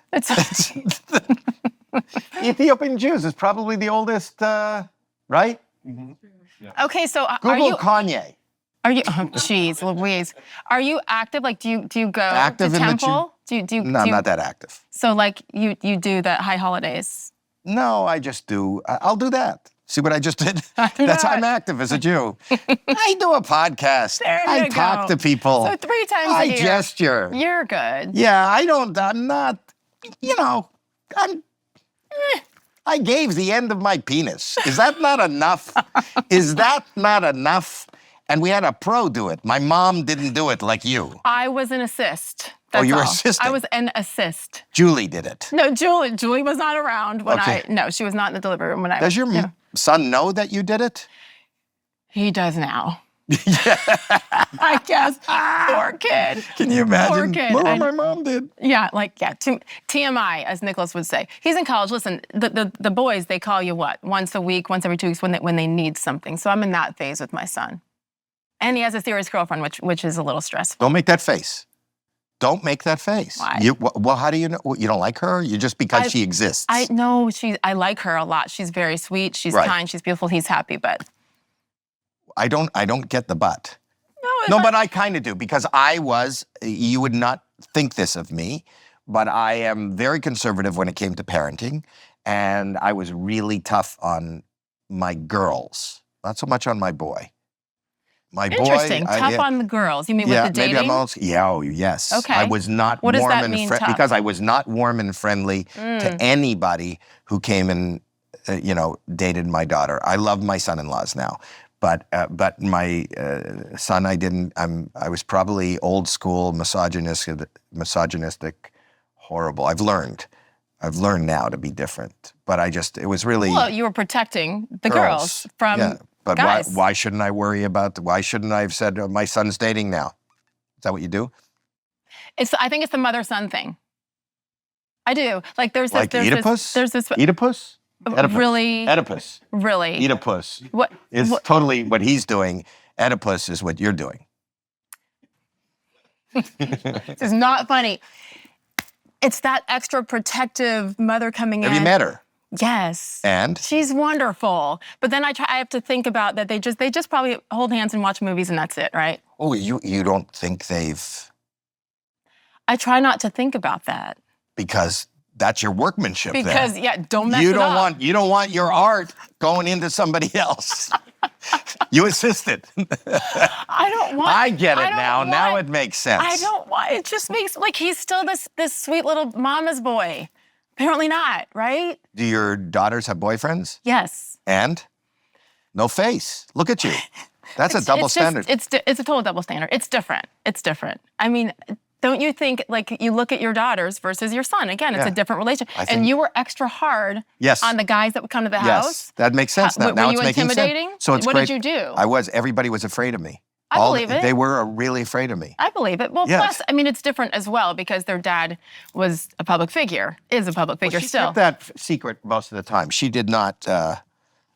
Ethiopian Jews is probably the oldest, right?
Mm-hmm.
Yeah. Okay, so
Google Kanye.
Are you? Oh, jeez, Louise. Are you active? Like, do you go
Active
to
in the
temple?
No, I'm not that active.
So, like, you do the high holidays?
No, I just do. I'll do that. See what I just did? That's how I'm active as a Jew. I do a podcast. I talk to people.
So 3 times a year.
I gesture.
You're good.
Yeah, I'm not, I gave the end of my penis. Is that not enough? Is that not enough? And we had a pro do it. My mom didn't do it like you.
I was an assist. That's
you were
all.
assisting?
I was an assist.
Julie did it.
No, Julie was not around when no, she was not in the delivery room when I.
Does your son know that you did it?
He does now. I guess. Poor kid.
Can you imagine?
Poor kid.
My mom did.
Yeah, TMI, as Nicholas would say. He's in college. Listen, the boys, they call you what? Once a week, once every 2 weeks when they need something. So I'm in that phase with my son. And he has a serious girlfriend, which is a little stressful.
Don't make that face. Don't make that face.
Why?
Well, how do you know? You don't like her? You just because she exists?
I like her a lot. She's very sweet. She's kind. She's beautiful. He's happy, but
I don't get the but.
No,
but I kind of do because you would not think this of me, but I am very conservative when it came to parenting, and I was really tough on my girls, not so much on my boy.
Interesting. Tough on the girls. You mean with the dating?
Maybe I'm also, yes.
Okay.
I was not
what does
warm
that
and
mean,
friendly
tough?
because I was not warm and friendly to anybody who came and dated my daughter. I love my son-in-laws now, but my son, I was probably old school, misogynistic, horrible. I've learned now to be different, but it was really.
Well, you were protecting the girls from.
Yeah. But
guys.
why shouldn't I worry why shouldn't I have said, my son's dating now? Is that what you do?
I think it's the mother-son thing. I do. Like there's this.
Oedipus?
There's this.
Oedipus? Oedipus.
Really?
Oedipus.
Really?
Oedipus.
What?
It's totally what he's doing. Oedipus is what you're doing.
This is not funny. It's that extra protective mother coming in.
Have you met her?
Yes.
And?
She's wonderful. But then I have to think about that they just probably hold hands and watch movies and that's it, right?
Oh, you don't think they've...
I try not to think about that.
Because that's your workmanship
because,
then.
Don't mess it up.
You don't want your art going into somebody else. You assisted.
I don't want...
I get it now. Now it makes sense.
I don't want... It just makes... Like, he's still this sweet little mama's boy. Apparently not, right?
Do your daughters have boyfriends?
Yes.
And? No face. Look at you. That's a double standard.
It's a total double standard. It's different. I mean, Don't you think, like, you look at your daughters versus your son? Again, it's a different relationship. And you were extra hard on the guys that would come to the house.
Yes, that makes sense now.
Were
Now
you
it's making
intimidating?
sense. So it's
what
great.
did you do?
I was. Everybody was afraid of me.
I believe it.
They were really afraid of me.
I believe it. Well, plus, I mean, it's different as well because their dad was a public figure, is a public figure
she
still.
kept that secret most of the time. She did not.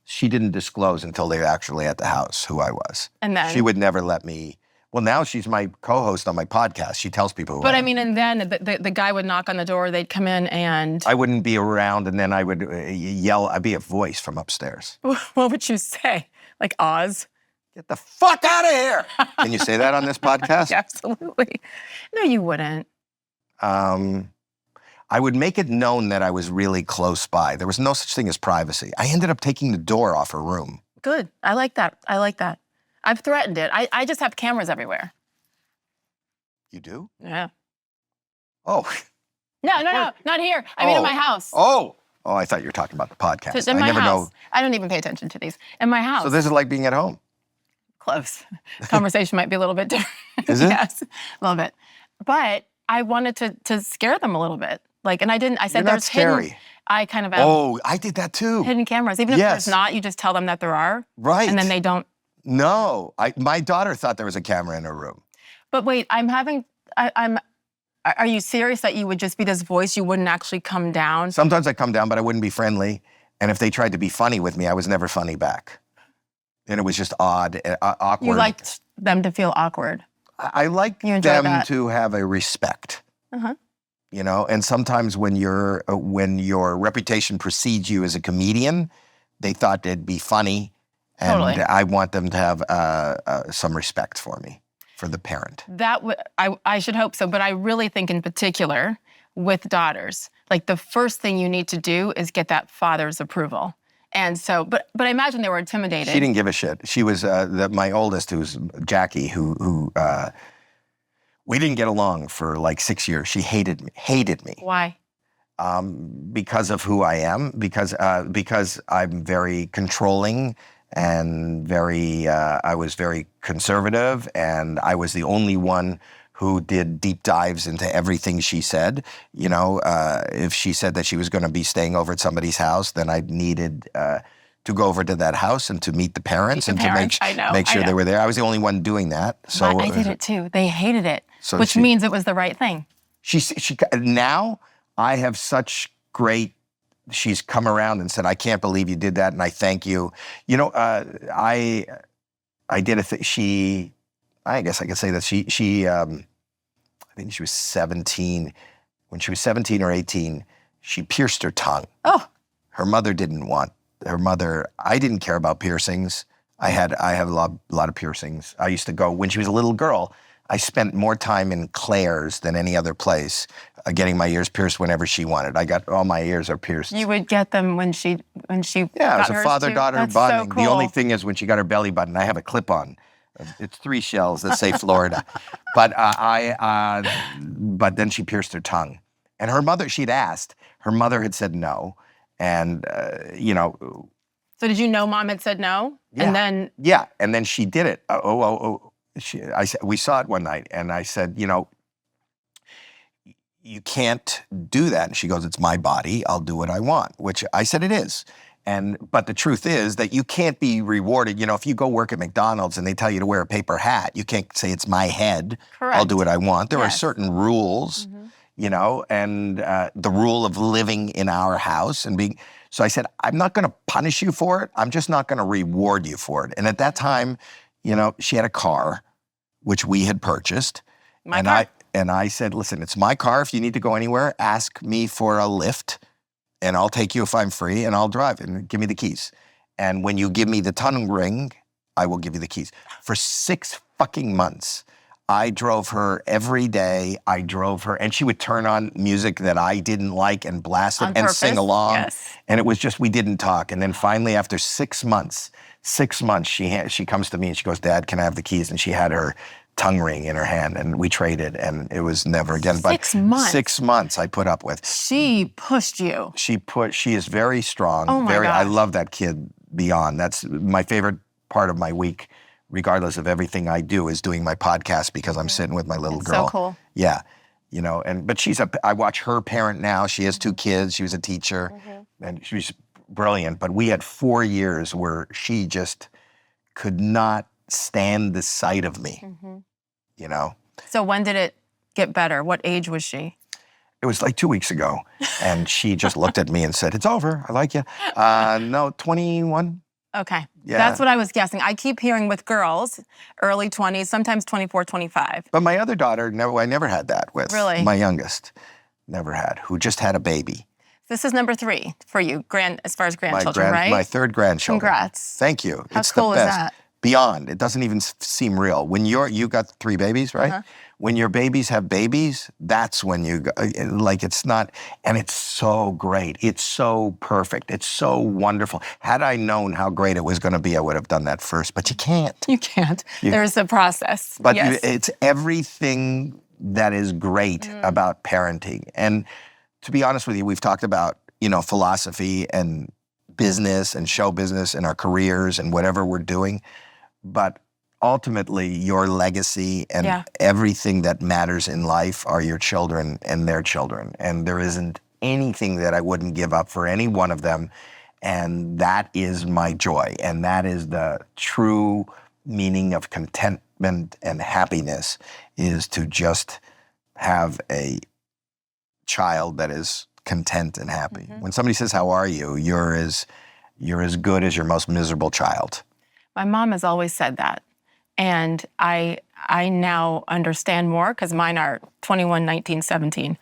She didn't disclose until they were actually at the house who I was.
And then
she would never let me. Well, now she's my co-host on my podcast. She tells people who I am.
But I mean, and then the guy would knock on the door, they'd come in and...
I wouldn't be around, and then I would yell. I'd be a voice from upstairs.
What would you say? Like Oz?
Get the fuck out of here! Can you say that on this podcast?
Absolutely. No, you wouldn't.
I would make it known that I was really close by. There was no such thing as privacy. I ended up taking the door off her room.
Good. I like that. I like that. I've threatened it. I just have cameras everywhere.
You do?
Yeah.
Oh.
No, not here. I mean, in my house.
Oh, I thought you were talking about the podcast.
In my
never
house.
know.
I don't even pay attention to these. In my house.
So this is like being at home.
Close. Conversation might be a little bit different.
Is it?
Yes, a little bit. But I wanted to scare them a little bit. Like, and I didn't. I said
You're not
there's
scary.
hidden. I kind of
Oh, I did that too.
hidden cameras. Even if there's not, you just tell them that there are.
Right.
And then they don't.
No, my daughter thought there was a camera in her room.
But wait, are you serious that you would just be this voice? You wouldn't actually come down?
Sometimes I come down, but I wouldn't be friendly. And if they tried to be funny with me, I was never funny back. And it was just odd, awkward.
You liked them to feel awkward.
I like
You enjoy
them
that.
to have a respect.
Uh-huh.
You know, and sometimes when your reputation precedes you as a comedian, they thought they'd be funny. And
Totally.
I want them to have some respect for me, for the parent.
I should hope so, but I really think in particular with daughters, like the first thing you need to do is get that father's approval. And so, but I imagine they were intimidated.
She didn't give a shit. She was my oldest, who's Jackie, who we didn't get along for like 6 years. She hated me.
Why?
Because of who I am, because I'm very controlling and I was very conservative, and I was the only one who did deep dives into everything she said. You know, if she said that she was going to be staying over at somebody's house, then I needed to go over to that house and to meet the parents
to
make sure they were there. I was the only one doing that. So
I did it too. They hated it,
So
which means it was the right thing.
She now I have such great. She's come around and said, "I can't believe you did that, and I thank you." You know, I did a thing. I guess I could say that she I think she was 17. When she was 17 or 18, she pierced her tongue.
Oh.
Her mother didn't want. I didn't care about piercings. I have a lot of piercings. I used to go, when she was a little girl, I spent more time in Claire's than any other place, getting my ears pierced whenever she wanted. All my ears are pierced.
You would get them when she
Yeah, it
got
was a
hers
father-daughter
too? That's
bonding.
So cool.
The only thing is when she got her belly button, I have a clip-on. It's 3 shells that say Florida. But but then she pierced her tongue. And her mother, she'd asked. Her mother had said no. And, you know.
So did you know mom had said no?
Yeah.
And then.
Yeah, and then she did it. We saw it one night, and I said, you know, you can't do that. And she goes, it's my body. I'll do what I want, which I said it is. But the truth is that you can't be rewarded. You know, if you go work at McDonald's and they tell you to wear a paper hat, you can't say it's my head.
Correct.
I'll do what I want. There are
Yes.
certain rules, you know, and the rule of living in our house and being. So I said, I'm not going to punish you for it. I'm just not going to reward you for it. And at that time, you know, she had a car, which we had purchased. And I said, listen, it's my car. If you need to go anywhere, ask me for a lift. And I'll take you if I'm free, and I'll drive, and give me the keys. And when you give me the tongue ring, I will give you the keys. For 6 fucking months, I drove her every day. I drove her, and she would turn on music that I didn't like and blast it
On
and
purpose?
sing along.
Yes.
And it was just, we didn't talk. And then finally, after 6 months, she comes to me and she goes, Dad, can I have the keys? And she had her tongue ring in her hand, and we traded, and it was never again.
6 months?
6 months I put up with.
She pushed you.
She is very strong.
Oh my
I
gosh.
love that kid beyond. That's my favorite part of my week regardless of everything I do, is doing my podcast because I'm sitting with my little
It's
girl.
so cool.
Yeah. You know, but I watch her parent now. She has 2 kids. She was a teacher and she's brilliant. But we had 4 years where she just could not stand the sight of me, you know?
So when did it get better? What age was she?
It was like 2 weeks ago. And she just looked at me and said, "It's over. I like you." No, 21.
Okay.
Yeah.
That's what I was guessing. I keep hearing with girls, early 20s, sometimes 24, 25.
But my other daughter, I never had that with.
Really?
My youngest, never had, who just had a baby.
This is number 3 for you, as far as grandchildren, right?
My 3rd grandchildren.
Congrats.
Thank you.
How
It's
cool
the
is
best.
that?
Beyond. It doesn't even seem real. When you got 3 babies, right? When your babies have babies, that's when you go, like, it's not, and it's so great. It's so perfect. It's so wonderful. Had I known how great it was going to be, I would have done that first, but you can't.
You can't. There's a process.
But
yes.
it's everything that is great about parenting. And to be honest with you, we've talked about, philosophy and business and show business and our careers and whatever we're doing. But ultimately, your legacy and everything that matters in life are your children and their children. And there isn't anything that I wouldn't give up for any one of them. And that is my joy. And that is the true meaning of contentment and happiness, is to just have a child that is content and happy. When somebody says, "How are you?" you're as good as your most miserable child.
My mom has always said that. And I now understand more because mine are 21, 19, 17.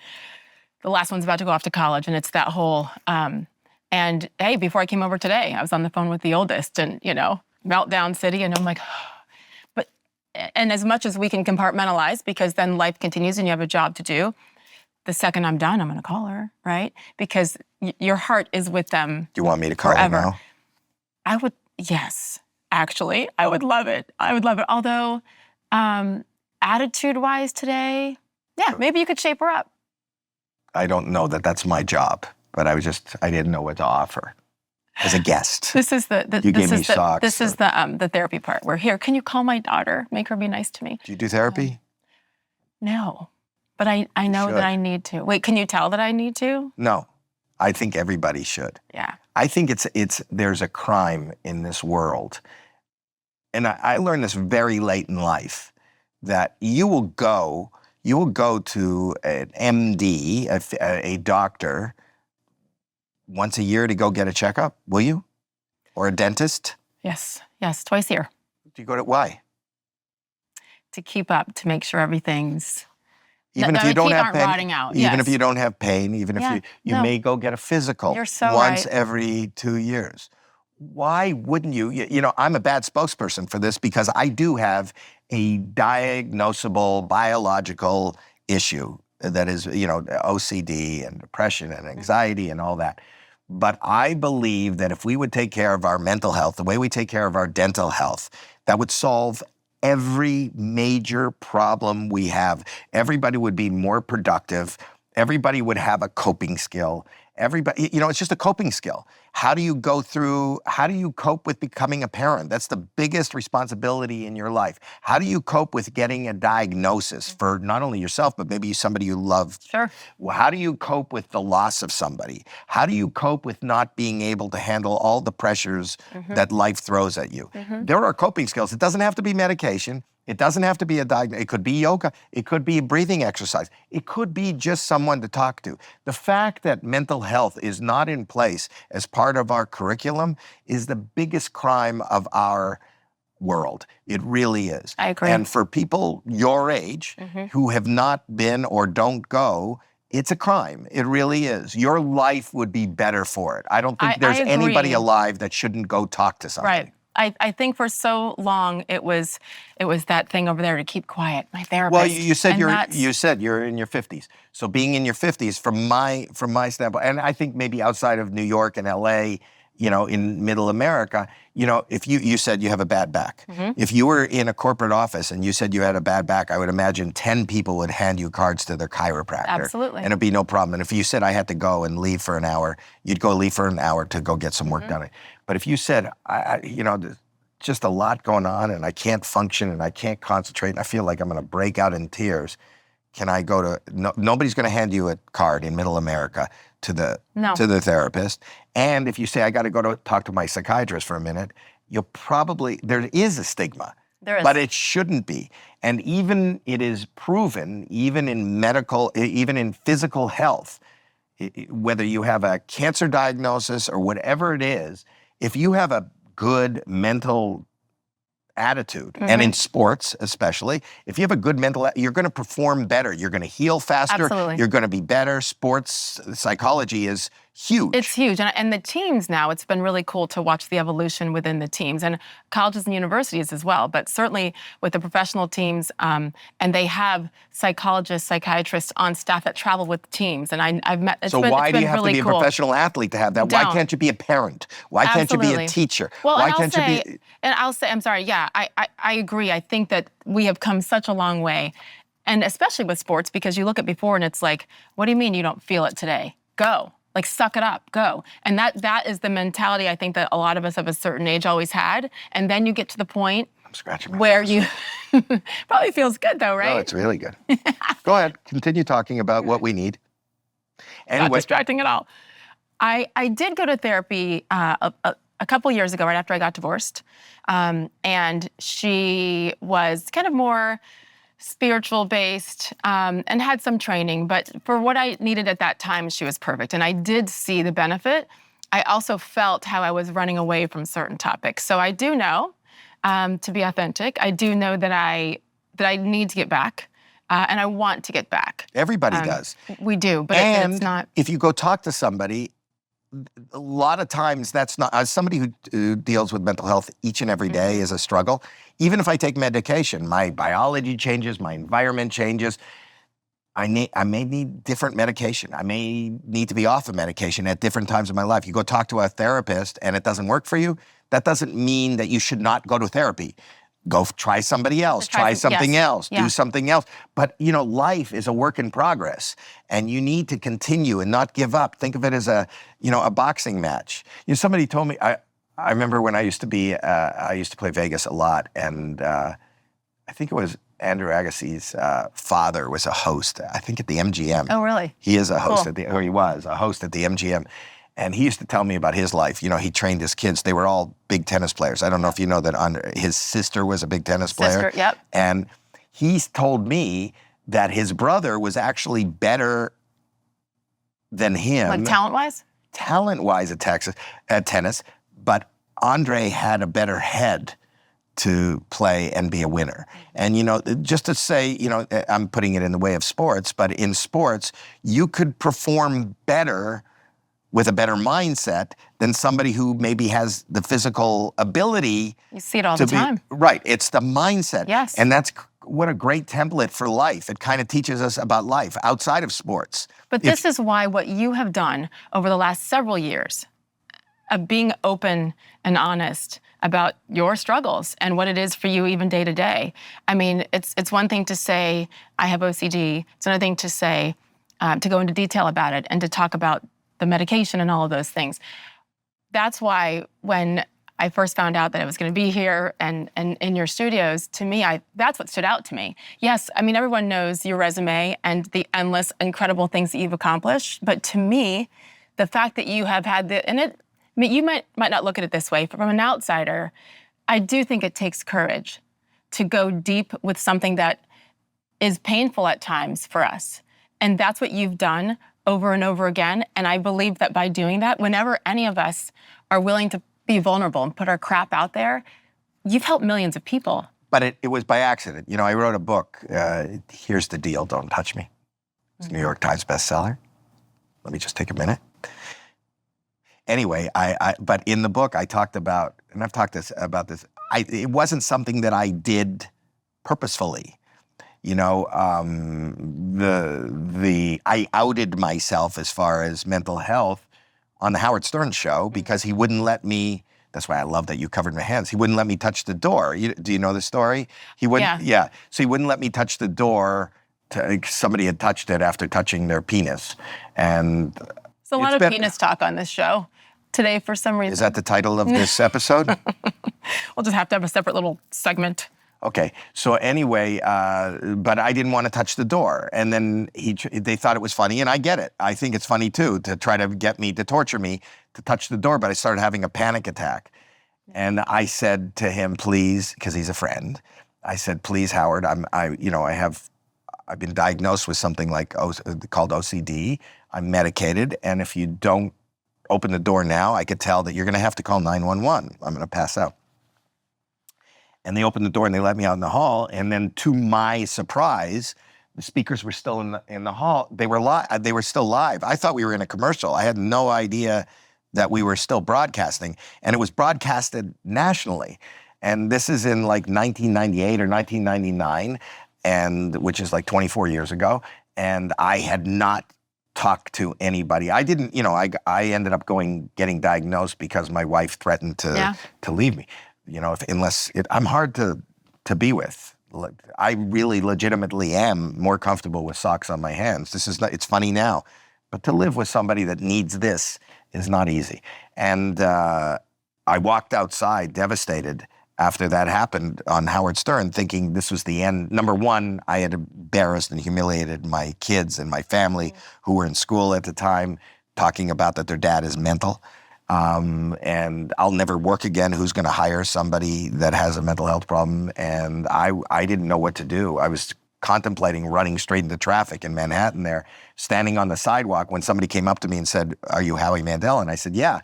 The last one's about to go off to college, and it's that whole, and hey, before I came over today, I was on the phone with the oldest, and, meltdown city, and I'm like, and as much as we can compartmentalize, because then life continues and you have a job to do, the second I'm done, I'm going to call her, right? Because your heart is with them.
Do you want me to call her
forever.
now?
I would, yes. Actually, I would love it. I would love it. Although, attitude-wise today, maybe you could shape her up.
I don't know that that's my job, but I didn't know what to offer as a guest.
This is the
You gave me socks.
This is the therapy part. We're here. Can you call my daughter? Make her be nice to me.
Do you do therapy?
No, but I know that I need to. Wait, can you tell that I need to?
No, I think everybody should.
Yeah.
I think there's a crime in this world. And I learned this very late in life, that you will go to an MD, a doctor, once a year to go get a checkup, will you? Or a dentist?
Yes, twice a year.
Do you go to, why?
To keep up, to make sure everything's...
Even if you don't have pain,
rotting out.
even if you don't have pain, even if you may go get a physical once every 2 years. Why wouldn't you? I'm a bad spokesperson for this because I do have a diagnosable biological issue that is, OCD and depression and anxiety and all that. But I believe that if we would take care of our mental health the way we take care of our dental health, that would solve every major problem we have. Everybody would be more productive. Everybody would have a coping skill. Everybody, it's just a coping skill. How do you cope with becoming a parent? That's the biggest responsibility in your life. How do you cope with getting a diagnosis for not only yourself, but maybe somebody you love?
Sure.
How do you cope with the loss of somebody? How do you cope with not being able to handle all the pressures that life throws at you? There are coping skills. It doesn't have to be medication. It doesn't have to be a diagnosis. It could be yoga. It could be a breathing exercise. It could be just someone to talk to. The fact that mental health is not in place as part of our curriculum is the biggest crime of our world. It really is.
I agree.
And for people your age who have not been or don't go, it's a crime. It really is. Your life would be better for it. I don't think there's anybody alive that shouldn't go talk to somebody.
Right. I think for so long it was that thing over there to keep quiet. My therapist.
Well, you said you're in your 50s. So being in your 50s, from my standpoint, and I think maybe outside of New York and LA, in Middle America, if you said you have a bad back, if you were in a corporate office and you said you had a bad back, I would imagine 10 people would hand you cards to their chiropractor.
Absolutely.
And it'd be no problem. And if you said I had to go and leave for an hour, you'd go leave for an hour to go get some work done. But if you said, just a lot going on and I can't function and I can't concentrate and I feel like I'm going to break out in tears. Can I go to, nobody's going to hand you a card in middle America to the therapist. And if you say, I got to go to talk to my psychiatrist for a minute, you'll probably, there is a stigma.
There is.
But it shouldn't be. And even it is proven, even in medical, even in physical health, whether you have a cancer diagnosis or whatever it is, if you have a good mental attitude, and in sports especially, if you have a good mental, you're going to perform better. You're going to heal faster.
Absolutely.
You're going to be better. Sports psychology is huge.
It's huge. And the teams now, it's been really cool to watch the evolution within the teams and colleges and universities as well. But certainly with the professional teams, and they have psychologists, psychiatrists on staff that travel with teams. And I've met,
so why do you have to be a professional athlete to have that? Why can't you be a parent? Why can't you be a teacher?
Well,
why can't you be?
And I'll say, I'm sorry, yeah, I agree. I think that we have come such a long way. And especially with sports, because you look at before and it's like, what do you mean you don't feel it today? Go. Like, suck it up, go. And that is the mentality I think that a lot of us of a certain age always had. And then you get to the point where you, probably feels good though, right?
No, it's really good. Go ahead, continue talking about what we need.
Anyway. Not distracting at all. I did go to therapy a couple years ago, right after I got divorced. And she was kind of more spiritual based, and had some training, but for what I needed at that time, she was perfect. And I did see the benefit. I also felt how I was running away from certain topics. So I do know, to be authentic, I do know that I need to get back, and I want to get back.
Everybody does.
We do, but
and
it's not.
If you go talk to somebody, a lot of times that's not, as somebody who deals with mental health each and every day is a struggle. Even if I take medication, my biology changes, my environment changes. I may need different medication. I may need to be off of medication at different times in my life. You go talk to a therapist and it doesn't work for you, that doesn't mean that you should not go to therapy. Go try somebody else, try something else, do something else. But, you know, life is a work in progress and you need to continue and not give up. Think of it as a boxing match. You know, somebody told me, I remember when I used to play Vegas a lot, and I think it was Andrew Agassi's father was a host, I think at the MGM.
Oh, really?
He is a host or he was a host at the MGM. And he used to tell me about his life. You know, he trained his kids. They were all big tennis players. I don't know if you know that his sister was a big tennis player.
Yep.
And he's told me that his brother was actually better than him.
Like talent-wise?
Talent-wise at tennis, but Andre had a better head to play and be a winner. And, you know, just to say, you know, I'm putting it in the way of sports, but in sports, you could perform better with a better mindset than somebody who maybe has the physical ability.
You see it all the time.
Right, it's the mindset.
Yes.
And that's what a great template for life. It kind of teaches us about life outside of sports.
But this is why what you have done over the last several years of being open and honest about your struggles and what it is for you even day to day. I mean, it's one thing to say, I have OCD. It's another thing to say, to go into detail about it and to talk about the medication and all of those things. That's why when I first found out that I was going to be here and in your studios, to me, that's what stood out to me. Yes, I mean, everyone knows your resume and the endless, incredible things that you've accomplished. But to me, the fact that you have had you might not look at it this way, but from an outsider, I do think it takes courage to go deep with something that is painful at times for us. And that's what you've done over and over again. And I believe that by doing that, whenever any of us are willing to be vulnerable and put our crap out there, you've helped millions of people.
But it was by accident. You know, I wrote a book, Here's the Deal, Don't Touch Me. It's a New York Times bestseller. Let me just take a minute. Anyway, but in the book I talked about, and I've talked about this, it wasn't something that I did purposefully. You know, I outed myself as far as mental health on the Howard Stern show because he wouldn't let me. That's why I love that you covered my hands. He wouldn't let me touch the door. Do you know the story? He wouldn't. Yeah. So he wouldn't let me touch the door. Somebody had touched it after touching their penis, and
there's a lot of penis talk on this show today for some reason.
Is that the title of this episode?
We'll just have to have a separate little segment.
Okay. So anyway, but I didn't want to touch the door. And then they thought it was funny, and I get it. I think it's funny too, to try to get me, to torture me, to touch the door. But I started having a panic attack. And I said to him, please, because he's a friend, I said, please, Howard, I've been diagnosed with something called OCD. I'm medicated. And if you don't open the door now, I could tell that you're going to have to call 911. I'm going to pass out. And they opened the door and they let me out in the hall. And then, to my surprise, the speakers were still in the hall. They were still live. I thought we were in a commercial. I had no idea that we were still broadcasting. And it was broadcasted nationally. And this is in like 1998 or 1999, which is like 24 years ago. And I had not talked to anybody. I didn't, I ended up getting diagnosed because my wife threatened to leave me. I'm hard to be with. I really legitimately am more comfortable with socks on my hands. It's funny now, but to live with somebody that needs this is not easy. And I walked outside devastated after that happened on Howard Stern, thinking this was the end. Number one, I had embarrassed and humiliated my kids and my family who were in school at the time, talking about that their dad is mental. And I'll never work again. Who's going to hire somebody that has a mental health problem? And I didn't know what to do. I was contemplating running straight into traffic in Manhattan there, standing on the sidewalk when somebody came up to me and said, "Are you Howie Mandel?" And I said, "Yeah."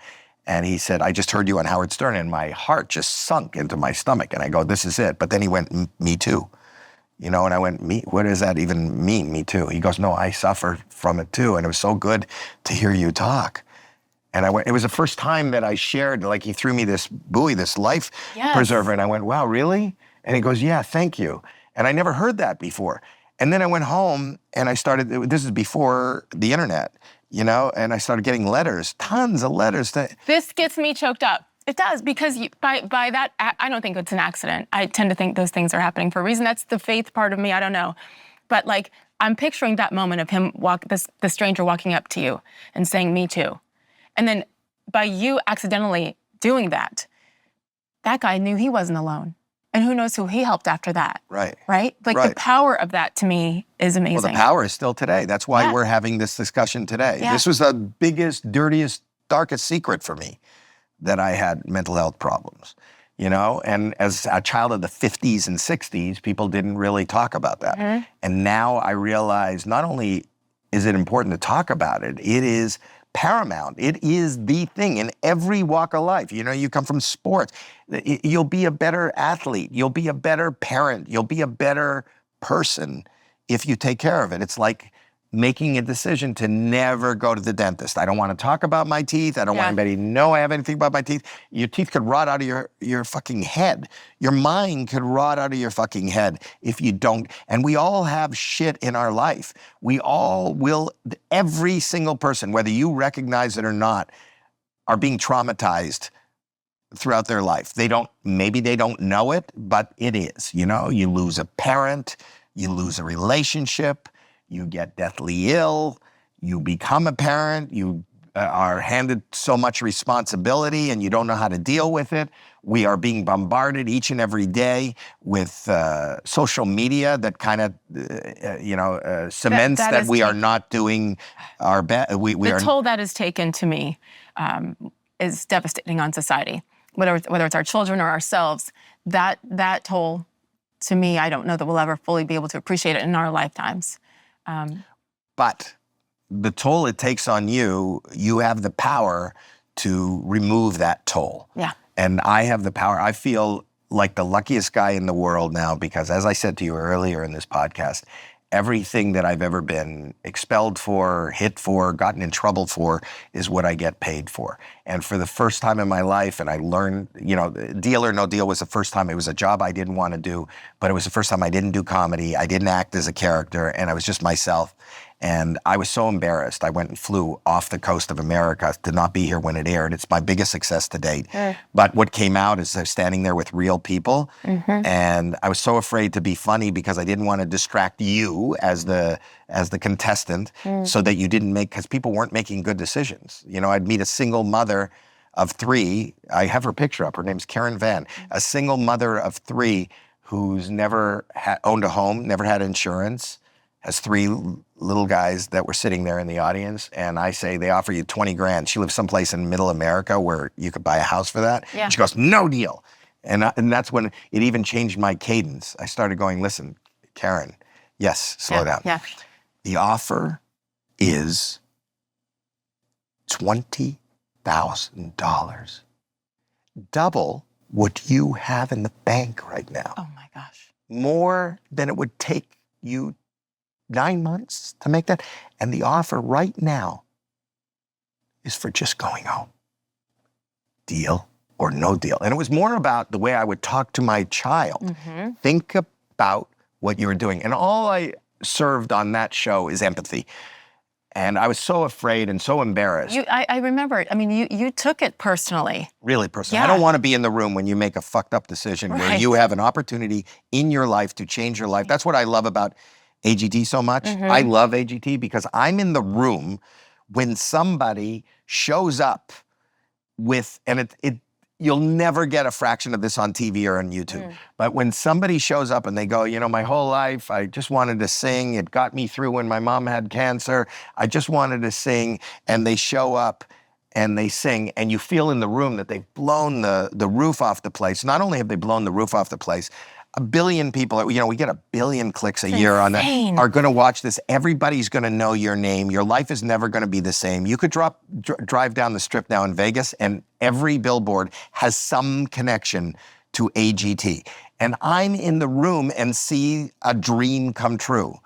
And he said, "I just heard you on Howard Stern," and my heart just sunk into my stomach. And I go, "This is it." But then he went, "Me too." And I went, "Me? What does that even mean, me too?" He goes, "No, I suffer from it too. And it was so good to hear you talk." And I went, it was the first time that I shared, like he threw me this buoy, this life preserver. And I went, "Wow, really?" And he goes, "Yeah, thank you." And I never heard that before. And then I went home and I started, this is before the internet, and I started getting letters, tons of letters.
This gets me choked up. It does, because by that, I don't think it's an accident. I tend to think those things are happening for a reason. That's the faith part of me, I don't know. But like, I'm picturing that moment of him, the stranger walking up to you and saying, "Me too." And then by you accidentally doing that, that guy knew he wasn't alone. And who knows who he helped after that.
Right.
Right? Like the power of that to me is amazing.
Well, the power is still today. That's why we're having this discussion today.
Yeah.
This was the biggest, dirtiest, darkest secret for me, that I had mental health problems. And as a child of the 50s and 60s, people didn't really talk about that. Mm-hmm. And now I realize not only is it important to talk about it, it is paramount. It is the thing in every walk of life. You come from sports. You'll be a better athlete. You'll be a better parent. You'll be a better person if you take care of it. It's like making a decision to never go to the dentist. I don't want to talk about my teeth. I don't want anybody to know I have anything about my teeth. Your teeth could rot out of your fucking head. Your mind could rot out of your fucking head if you don't. And we all have shit in our life. We all will, every single person, whether you recognize it or not, are being traumatized throughout their life. Maybe they don't know it, but it is. You lose a parent, you lose a relationship, you get deathly ill, you become a parent, you are handed so much responsibility and you don't know how to deal with it. We are being bombarded each and every day with social media that kind of, cements that we are not doing our best.
The toll that is taken, to me, is devastating on society. Whether it's our children or ourselves, that toll, to me, I don't know that we'll ever fully be able to appreciate it in our lifetimes.
But the toll it takes on you, you have the power to remove that toll.
Yeah.
And I have the power. I feel like the luckiest guy in the world now because, as I said to you earlier in this podcast, everything that I've ever been expelled for, hit for, gotten in trouble for is what I get paid for. And for the first time in my life, and I learned, Deal or No Deal was the first time. It was a job I didn't want to do, but it was the first time I didn't do comedy. I didn't act as a character, and I was just myself. And I was so embarrassed. I went and flew off the coast of America to not be here when it aired. It's my biggest success to date. But what came out is I was standing there with real people. Mm-hmm. And I was so afraid to be funny because I didn't want to distract you as the contestant so that you didn't because people weren't making good decisions. I'd meet a single mother of 3. I have her picture up. Her name's Karen Van, a single mother of 3 who's never owned a home, never had insurance, has 3 little guys that were sitting there in the audience. And I say, they offer you 20 grand. She lives someplace in middle America where you could buy a house for that.
Yeah.
She goes, no deal. And that's when it even changed my cadence. I started going, listen, Karen, yes, slow down.
Yeah.
The offer is $20,000. Double what you have in the bank right now.
Oh my gosh.
More than it would take you 9 months to make that. And the offer right now is for just going home. Deal or no deal. And it was more about the way I would talk to my child.
Mm-hmm.
Think about what you were doing. And all I served on that show is empathy. And I was so afraid and so embarrassed.
I remember it. I mean, you took it personally.
Really personal.
Yeah.
I don't want to be in the room when you make a fucked up decision where
Right.
you have an opportunity in your life to change your life. That's what I love about AGT so much.
Mm-hmm.
I love AGT because I'm in the room when somebody shows up with, and you'll never get a fraction of this on TV or on YouTube. But when somebody shows up and they go, you know, my whole life, I just wanted to sing. It got me through when my mom had cancer. I just wanted to sing. And they show up and they sing. And you feel in the room that they've blown the roof off the place. Not only have they blown the roof off the place, 1 billion people, you know, we get 1 billion clicks a year on that, are going to watch this. Everybody's going to know your name. Your life is never going to be the same. You could drive down the strip now in Vegas and every billboard has some connection to AGT. And I'm in the room and see a dream come true.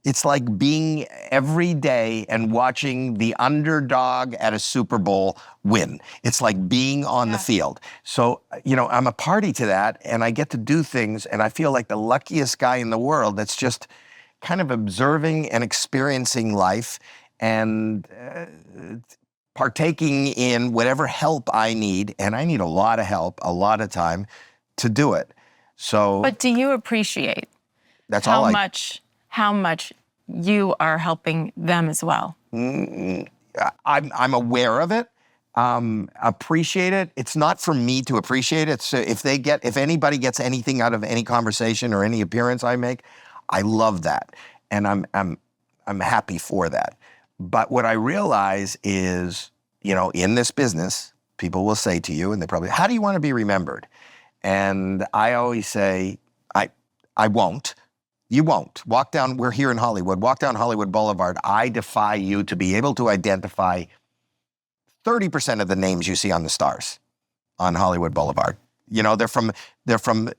It's like being every day and watching the underdog at a Super Bowl win. It's like being on the field. So, you know, I'm a party to that and I get to do things and I feel like the luckiest guy in the world that's just kind of observing and experiencing life and partaking in whatever help I need. And I need a lot of help, a lot of time to do it. So,
But do you appreciate
that's
how
all
how much you are helping them as well?
I'm aware of it, appreciate it. It's not for me to appreciate it. So if anybody gets anything out of any conversation or any appearance I make, I love that, and I'm happy for that. But what I realize is, you know, in this business, people will say to you, and they probably, how do you want to be remembered? And I always say, I won't. You won't. We're here in Hollywood, walk down Hollywood Boulevard. I defy you to be able to identify 30% of the names you see on the stars on Hollywood Boulevard. You know, they're from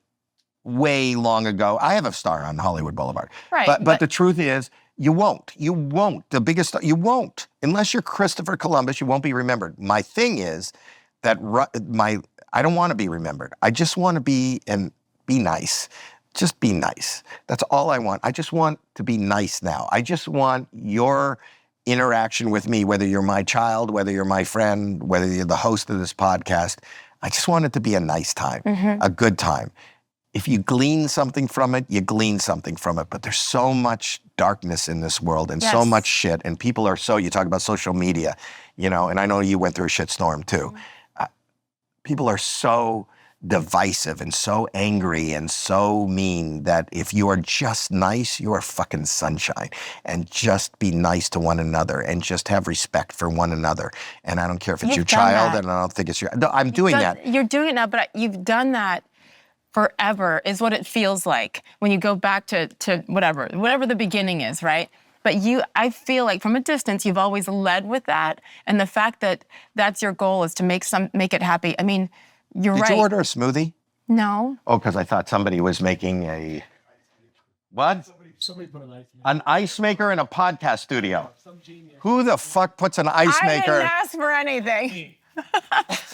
way long ago. I have a star on Hollywood Boulevard.
Right.
But the truth is, you won't. You won't. The biggest star, you won't. Unless you're Christopher Columbus, you won't be remembered. My thing is that I don't want to be remembered. I just want to be nice. Just be nice. That's all I want. I just want to be nice now. I just want your interaction with me, whether you're my child, whether you're my friend, whether you're the host of this podcast. I just want it to be a nice time, a good time. If you glean something from it, you glean something from it. But there's so much darkness in this world and so much shit. And people are you talk about social media, you know, and I know you went through a shitstorm too. People are so divisive and so angry and so mean that if you are just nice, you are fucking sunshine. And just be nice to one another and just have respect for one another. And I don't care if it's your child and I don't think it's I'm doing that.
You're doing it now, but you've done that forever is what it feels like when you go back to whatever the beginning is, right? But I feel like from a distance, you've always led with that. And the fact that that's your goal is to make it happy. I mean, you're right.
Did you order a smoothie?
No.
Oh, because I thought somebody was making a, what?
Somebody put an ice maker.
An ice maker in a podcast studio.
Some genius.
Who the fuck puts an ice
I
maker?
didn't ask for anything.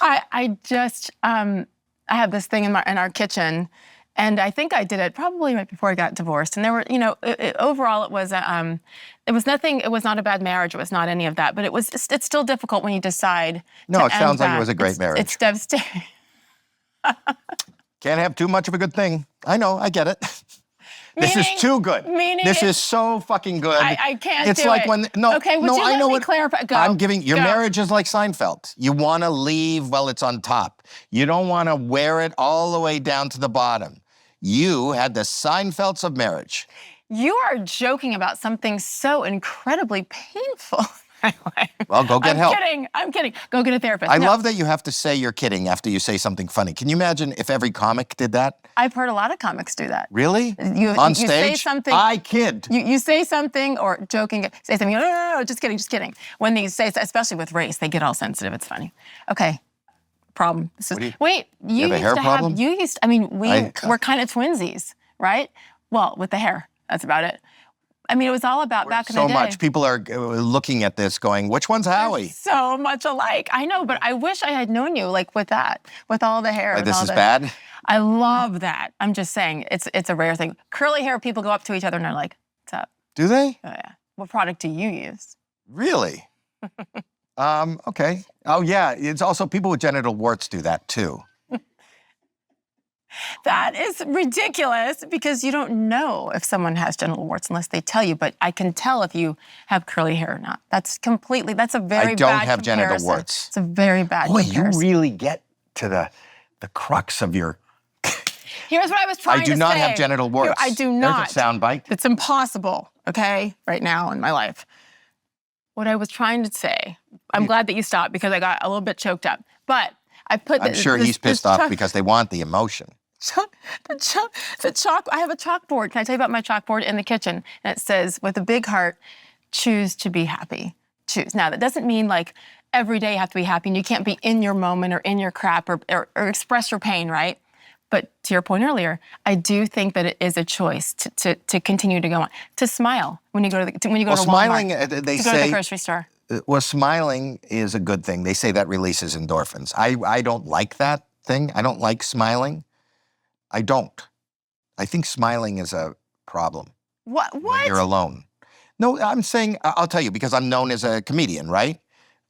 I just, I have this thing in our kitchen, and I think I did it probably right before I got divorced. And there were, you know, overall it was nothing. It was not a bad marriage. It was not any of that. But it's still difficult when you decide.
No, it
to
sounds
end
like it was a
that.
great marriage.
It's devastating.
Can't have too much of a good thing. I know, I get it. This is
Meaning-
too good.
meaning
This
it-
is so fucking good.
I can't
It's
do
like
it.
when no,
Okay, would
no,
you
I
let
know
me
what
clarify? Go.
I'm giving. Your
Go.
marriage is like Seinfeld. You want to leave while it's on top. You don't want to wear it all the way down to the bottom. You had the Seinfelds of marriage.
You are joking about something so incredibly painful.
Well, go get help.
I'm kidding. Go get a therapist.
I
No,
love that you have to say you're kidding after you say something funny. Can you imagine if every comic did that?
I've heard a lot of comics do that.
Really?
You
On
say
stage?
something-
I kid.
You say something or joking, say something, no, just kidding, just kidding. When they say, especially with race, they get all sensitive. It's funny. Okay, problem. This is,
What do you-
wait, you
have a
used
hair
to
problem?
have, you used, we're kind of twinsies, right? Well, with the hair, that's about it. I mean, it was all about back in the
So
day.
much. People are looking at this going, which one's Howie?
So much alike. I know, but I wish I had known you like with that, with all the hair.
Like,
with
this
all
is
the-
bad?
I love that. I'm just saying, it's a rare thing. Curly hair, people go up to each other and they're like, what's up?
Do they?
Oh yeah. What product do you use?
Really? Okay. Oh, yeah. It's also people with genital warts do that too.
That is ridiculous because you don't know if someone has genital warts unless they tell you. But I can tell if you have curly hair or not. That's a very
I
bad
don't have genital
comparison.
warts.
It's a very bad
Boy, you
comparison.
really get to the crux of your.
Here's what I was trying
I
to say.
do not have genital warts.
I do not.
There's a soundbite.
It's impossible, okay, right now in my life. What I was trying to say, I'm glad that you stopped because I got a little bit choked up. But I put
I'm sure he's pissed off because they want the emotion.
the chalk. I have a chalkboard. Can I tell you about my chalkboard in the kitchen? And it says, with a big heart, choose to be happy. Choose. Now, that doesn't mean like every day you have to be happy and you can't be in your moment or in your crap or express your pain, right? But to your point earlier, I do think that it is a choice to continue to go on, to smile when you go to Walmart,
Smiling, they
to go to the
say,
grocery store.
well, smiling is a good thing. They say that releases endorphins. I don't like that thing. I don't like smiling. I don't. I think smiling is a problem
What?
when you're alone. No, I'm saying, I'll tell you, because I'm known as a comedian, right?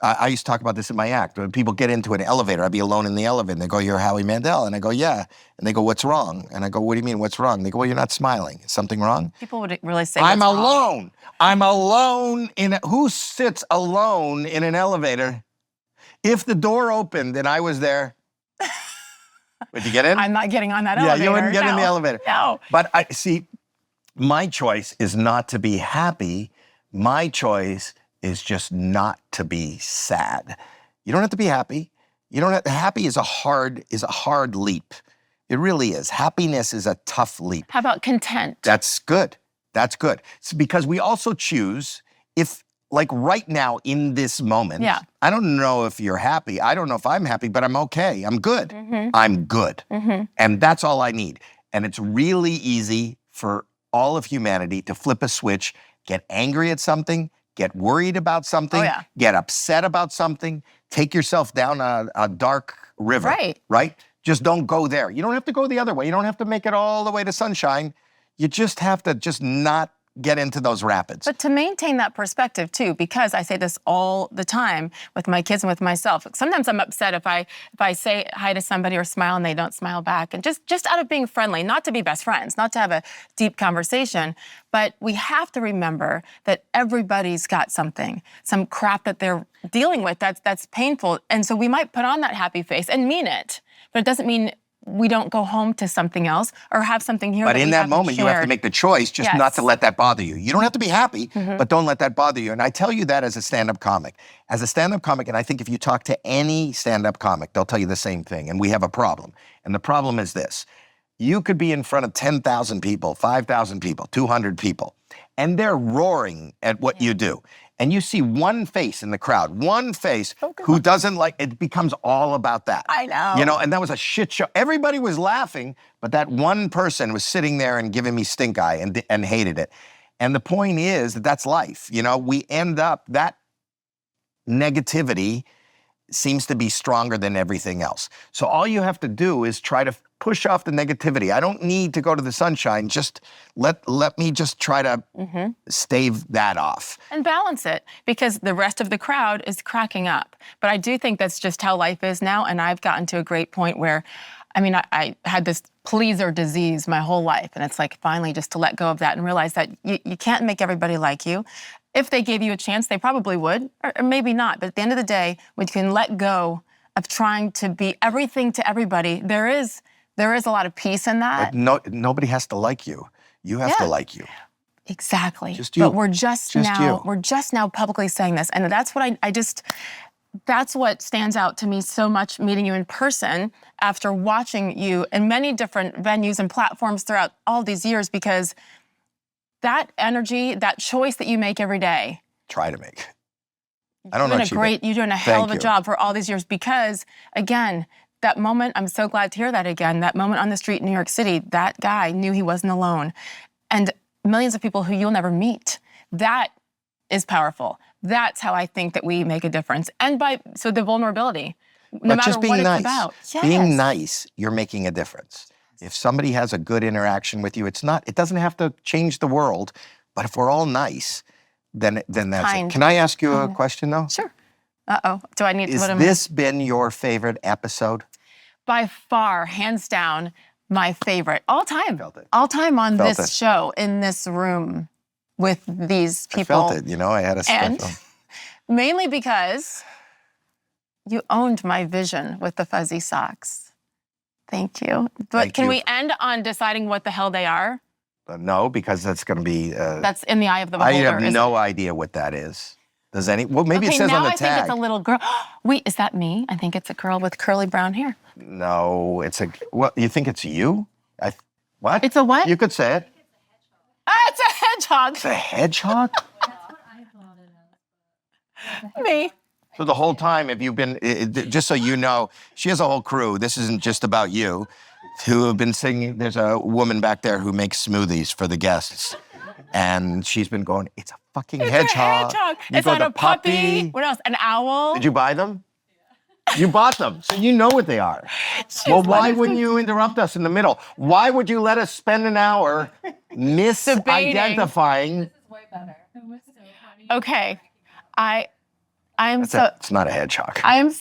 I used to talk about this in my act. When people get into an elevator, I'd be alone in the elevator, and they go, you're Howie Mandel. And I go, yeah. And they go, what's wrong? And I go, what do you mean, what's wrong? They go, well, you're not smiling. Is something wrong?
People would really say,
I'm
"What's wrong?"
alone. I'm alone who sits alone in an elevator? If the door opened and I was there, would you get in?
I'm not getting on that
Yeah,
elevator.
you wouldn't get in the
No.
elevator.
No.
But I see, my choice is not to be happy. My choice is just not to be sad. You don't have to be happy. You don't have, happy is a hard leap. It really is. Happiness is a tough leap.
How about content?
That's good. That's good. It's because we also choose if, like right now in this moment,
Yeah.
I don't know if you're happy. I don't know if I'm happy, but I'm okay. I'm good. I'm good. And that's all I need. And it's really easy for all of humanity to flip a switch, get angry at something, get worried about something,
Oh, yeah.
get upset about something, take yourself down a dark river.
Right.
Right? Just don't go there. You don't have to go the other way. You don't have to make it all the way to sunshine. You just have to just not get into those rapids.
But to maintain that perspective too, because I say this all the time with my kids and with myself. Sometimes I'm upset if I say hi to somebody or smile and they don't smile back, and just out of being friendly, not to be best friends, not to have a deep conversation. But we have to remember that everybody's got something, some crap that they're dealing with that's painful, and so we might put on that happy face and mean it, but it doesn't mean we don't go home to something else or have something here.
But
that
in
we
that
haven't
moment, you have to
shared.
make the choice just not to
Yes.
let that bother you. You don't have to be happy, but don't let that bother you. And I tell you that as a stand-up comic. As a stand-up comic, and I think if you talk to any stand-up comic, they'll tell you the same thing. And we have a problem. And the problem is this. You could be in front of 10,000 people, 5,000 people, 200 people, and they're roaring at what you do. And you see one face in the crowd, one face who doesn't like, it becomes all about that.
I know.
You know, and that was a shit show. Everybody was laughing, but that one person was sitting there and giving me stink eye and hated it. And the point is that that's life. You know, we end up, that negativity seems to be stronger than everything else. So all you have to do is try to push off the negativity. I don't need to go to the sunshine. Just let me just try to stave that off.
And balance it, because the rest of the crowd is cracking up. But I do think that's just how life is now, and I've gotten to a great point where I mean, I had this pleaser disease my whole life. And it's like finally just to let go of that and realize that you can't make everybody like you. If they gave you a chance, they probably would, or maybe not. But at the end of the day, when you can let go of trying to be everything to everybody, there is a lot of peace in that.
But nobody has to like you. You have to like you.
Exactly.
Just you.
But we're just now publicly saying this. And that's what that's what stands out to me so much meeting you in person after watching you in many different venues and platforms throughout all these years, because that energy, that choice that you make every day.
Try to make. I don't know.
You're doing a hell of a job for all these years, because again, that moment, I'm so glad to hear that again, that moment on the street in New York City, that guy knew he wasn't alone. And millions of people who you'll never meet. That is powerful. That's how I think that we make a difference. And so the vulnerability, no matter what it's about. Yes.
Being nice, you're making a difference. If somebody has a good interaction with you, it doesn't have to change the world, but if we're all nice, then that's it. Can I ask you a question though?
Sure. Uh-oh. Do I need to
Has this been your favorite episode?
By far, hands down, my favorite. All time.
Felt it.
All time on this show, in this room, with these people.
I felt it, I had a special.
And mainly because you owned my vision with the fuzzy socks. Thank you. But can we end on deciding what the hell they are?
No, because that's going to be...
that's in the eye of the beholder.
I have no idea what that is. Does well, maybe it says on the tag.
Now I think it's a little girl. Wait, is that me? I think it's a girl with curly brown hair.
No, it's a... What, you think it's you? What?
It's a what?
You could say it.
It's a hedgehog.
It's a hedgehog?
That's what I thought it was.
Me.
So the whole time, if you've been... just so you know, she has a whole crew. This isn't just about you. Who have been singing. There's a woman back there who makes smoothies for the guests. And she's been going, it's a fucking hedgehog.
A hedgehog.
You
It's not a puppy. What else? An owl.
Did you buy them? Yeah. You bought them, so you know what they are. Well, why wouldn't you interrupt us in the middle? Why would you let us spend an hour misidentifying?
This is way better. It was so funny.
Okay. It's
not a hedgehog.
I love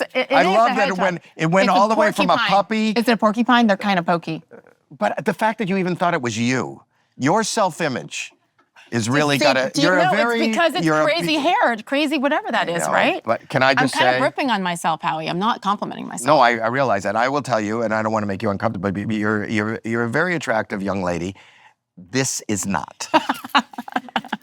that it went all the way from a puppy.
Is it a porcupine? They're kind of pokey.
But the fact that you even thought it was you, your self-image is really gotta.
It's because it's crazy hair, crazy whatever that is, right?
But can I just say?
I'm kind of ripping on myself, Howie. I'm not complimenting myself.
No, I realize that. I will tell you, and I don't want to make you uncomfortable, but you're a very attractive young lady. This is not.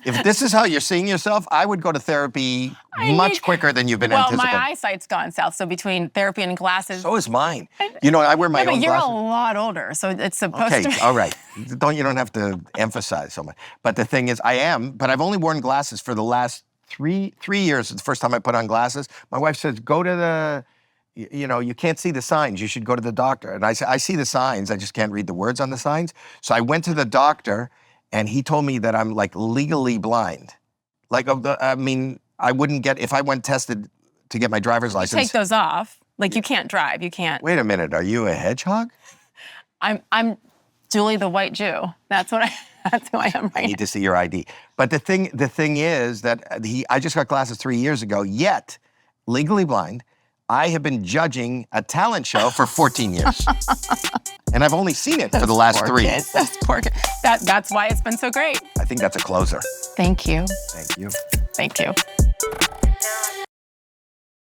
If this is how you're seeing yourself, I would go to therapy much quicker than you've been anticipating.
Well, my eyesight's gone south, so between therapy and glasses.
So is mine. I wear my own
but you're
glasses.
a lot older, so it's supposed to be.
Okay, all right. You don't have to emphasize so much. But the thing is, but I've only worn glasses for the last three years. It's the first time I put on glasses. My wife says, go to the, you can't see the signs. You should go to the doctor. And I say, I see the signs. I just can't read the words on the signs. So I went to the doctor, and he told me that I'm like legally blind. I wouldn't get, if I went tested to get my driver's license.
Take those off. Like you can't drive, you can't.
Wait a minute, are you a hedgehog?
I'm Julie the White Jew. That's who I am right now.
I need to see your ID. But the thing is that I just got glasses 3 years ago, yet legally blind. I have been judging a talent show for 14 years. And I've only seen it for the last 3.
That's poor kid. That's why it's been so great.
I think that's a closer.
Thank you.
Thank you.
Thank you.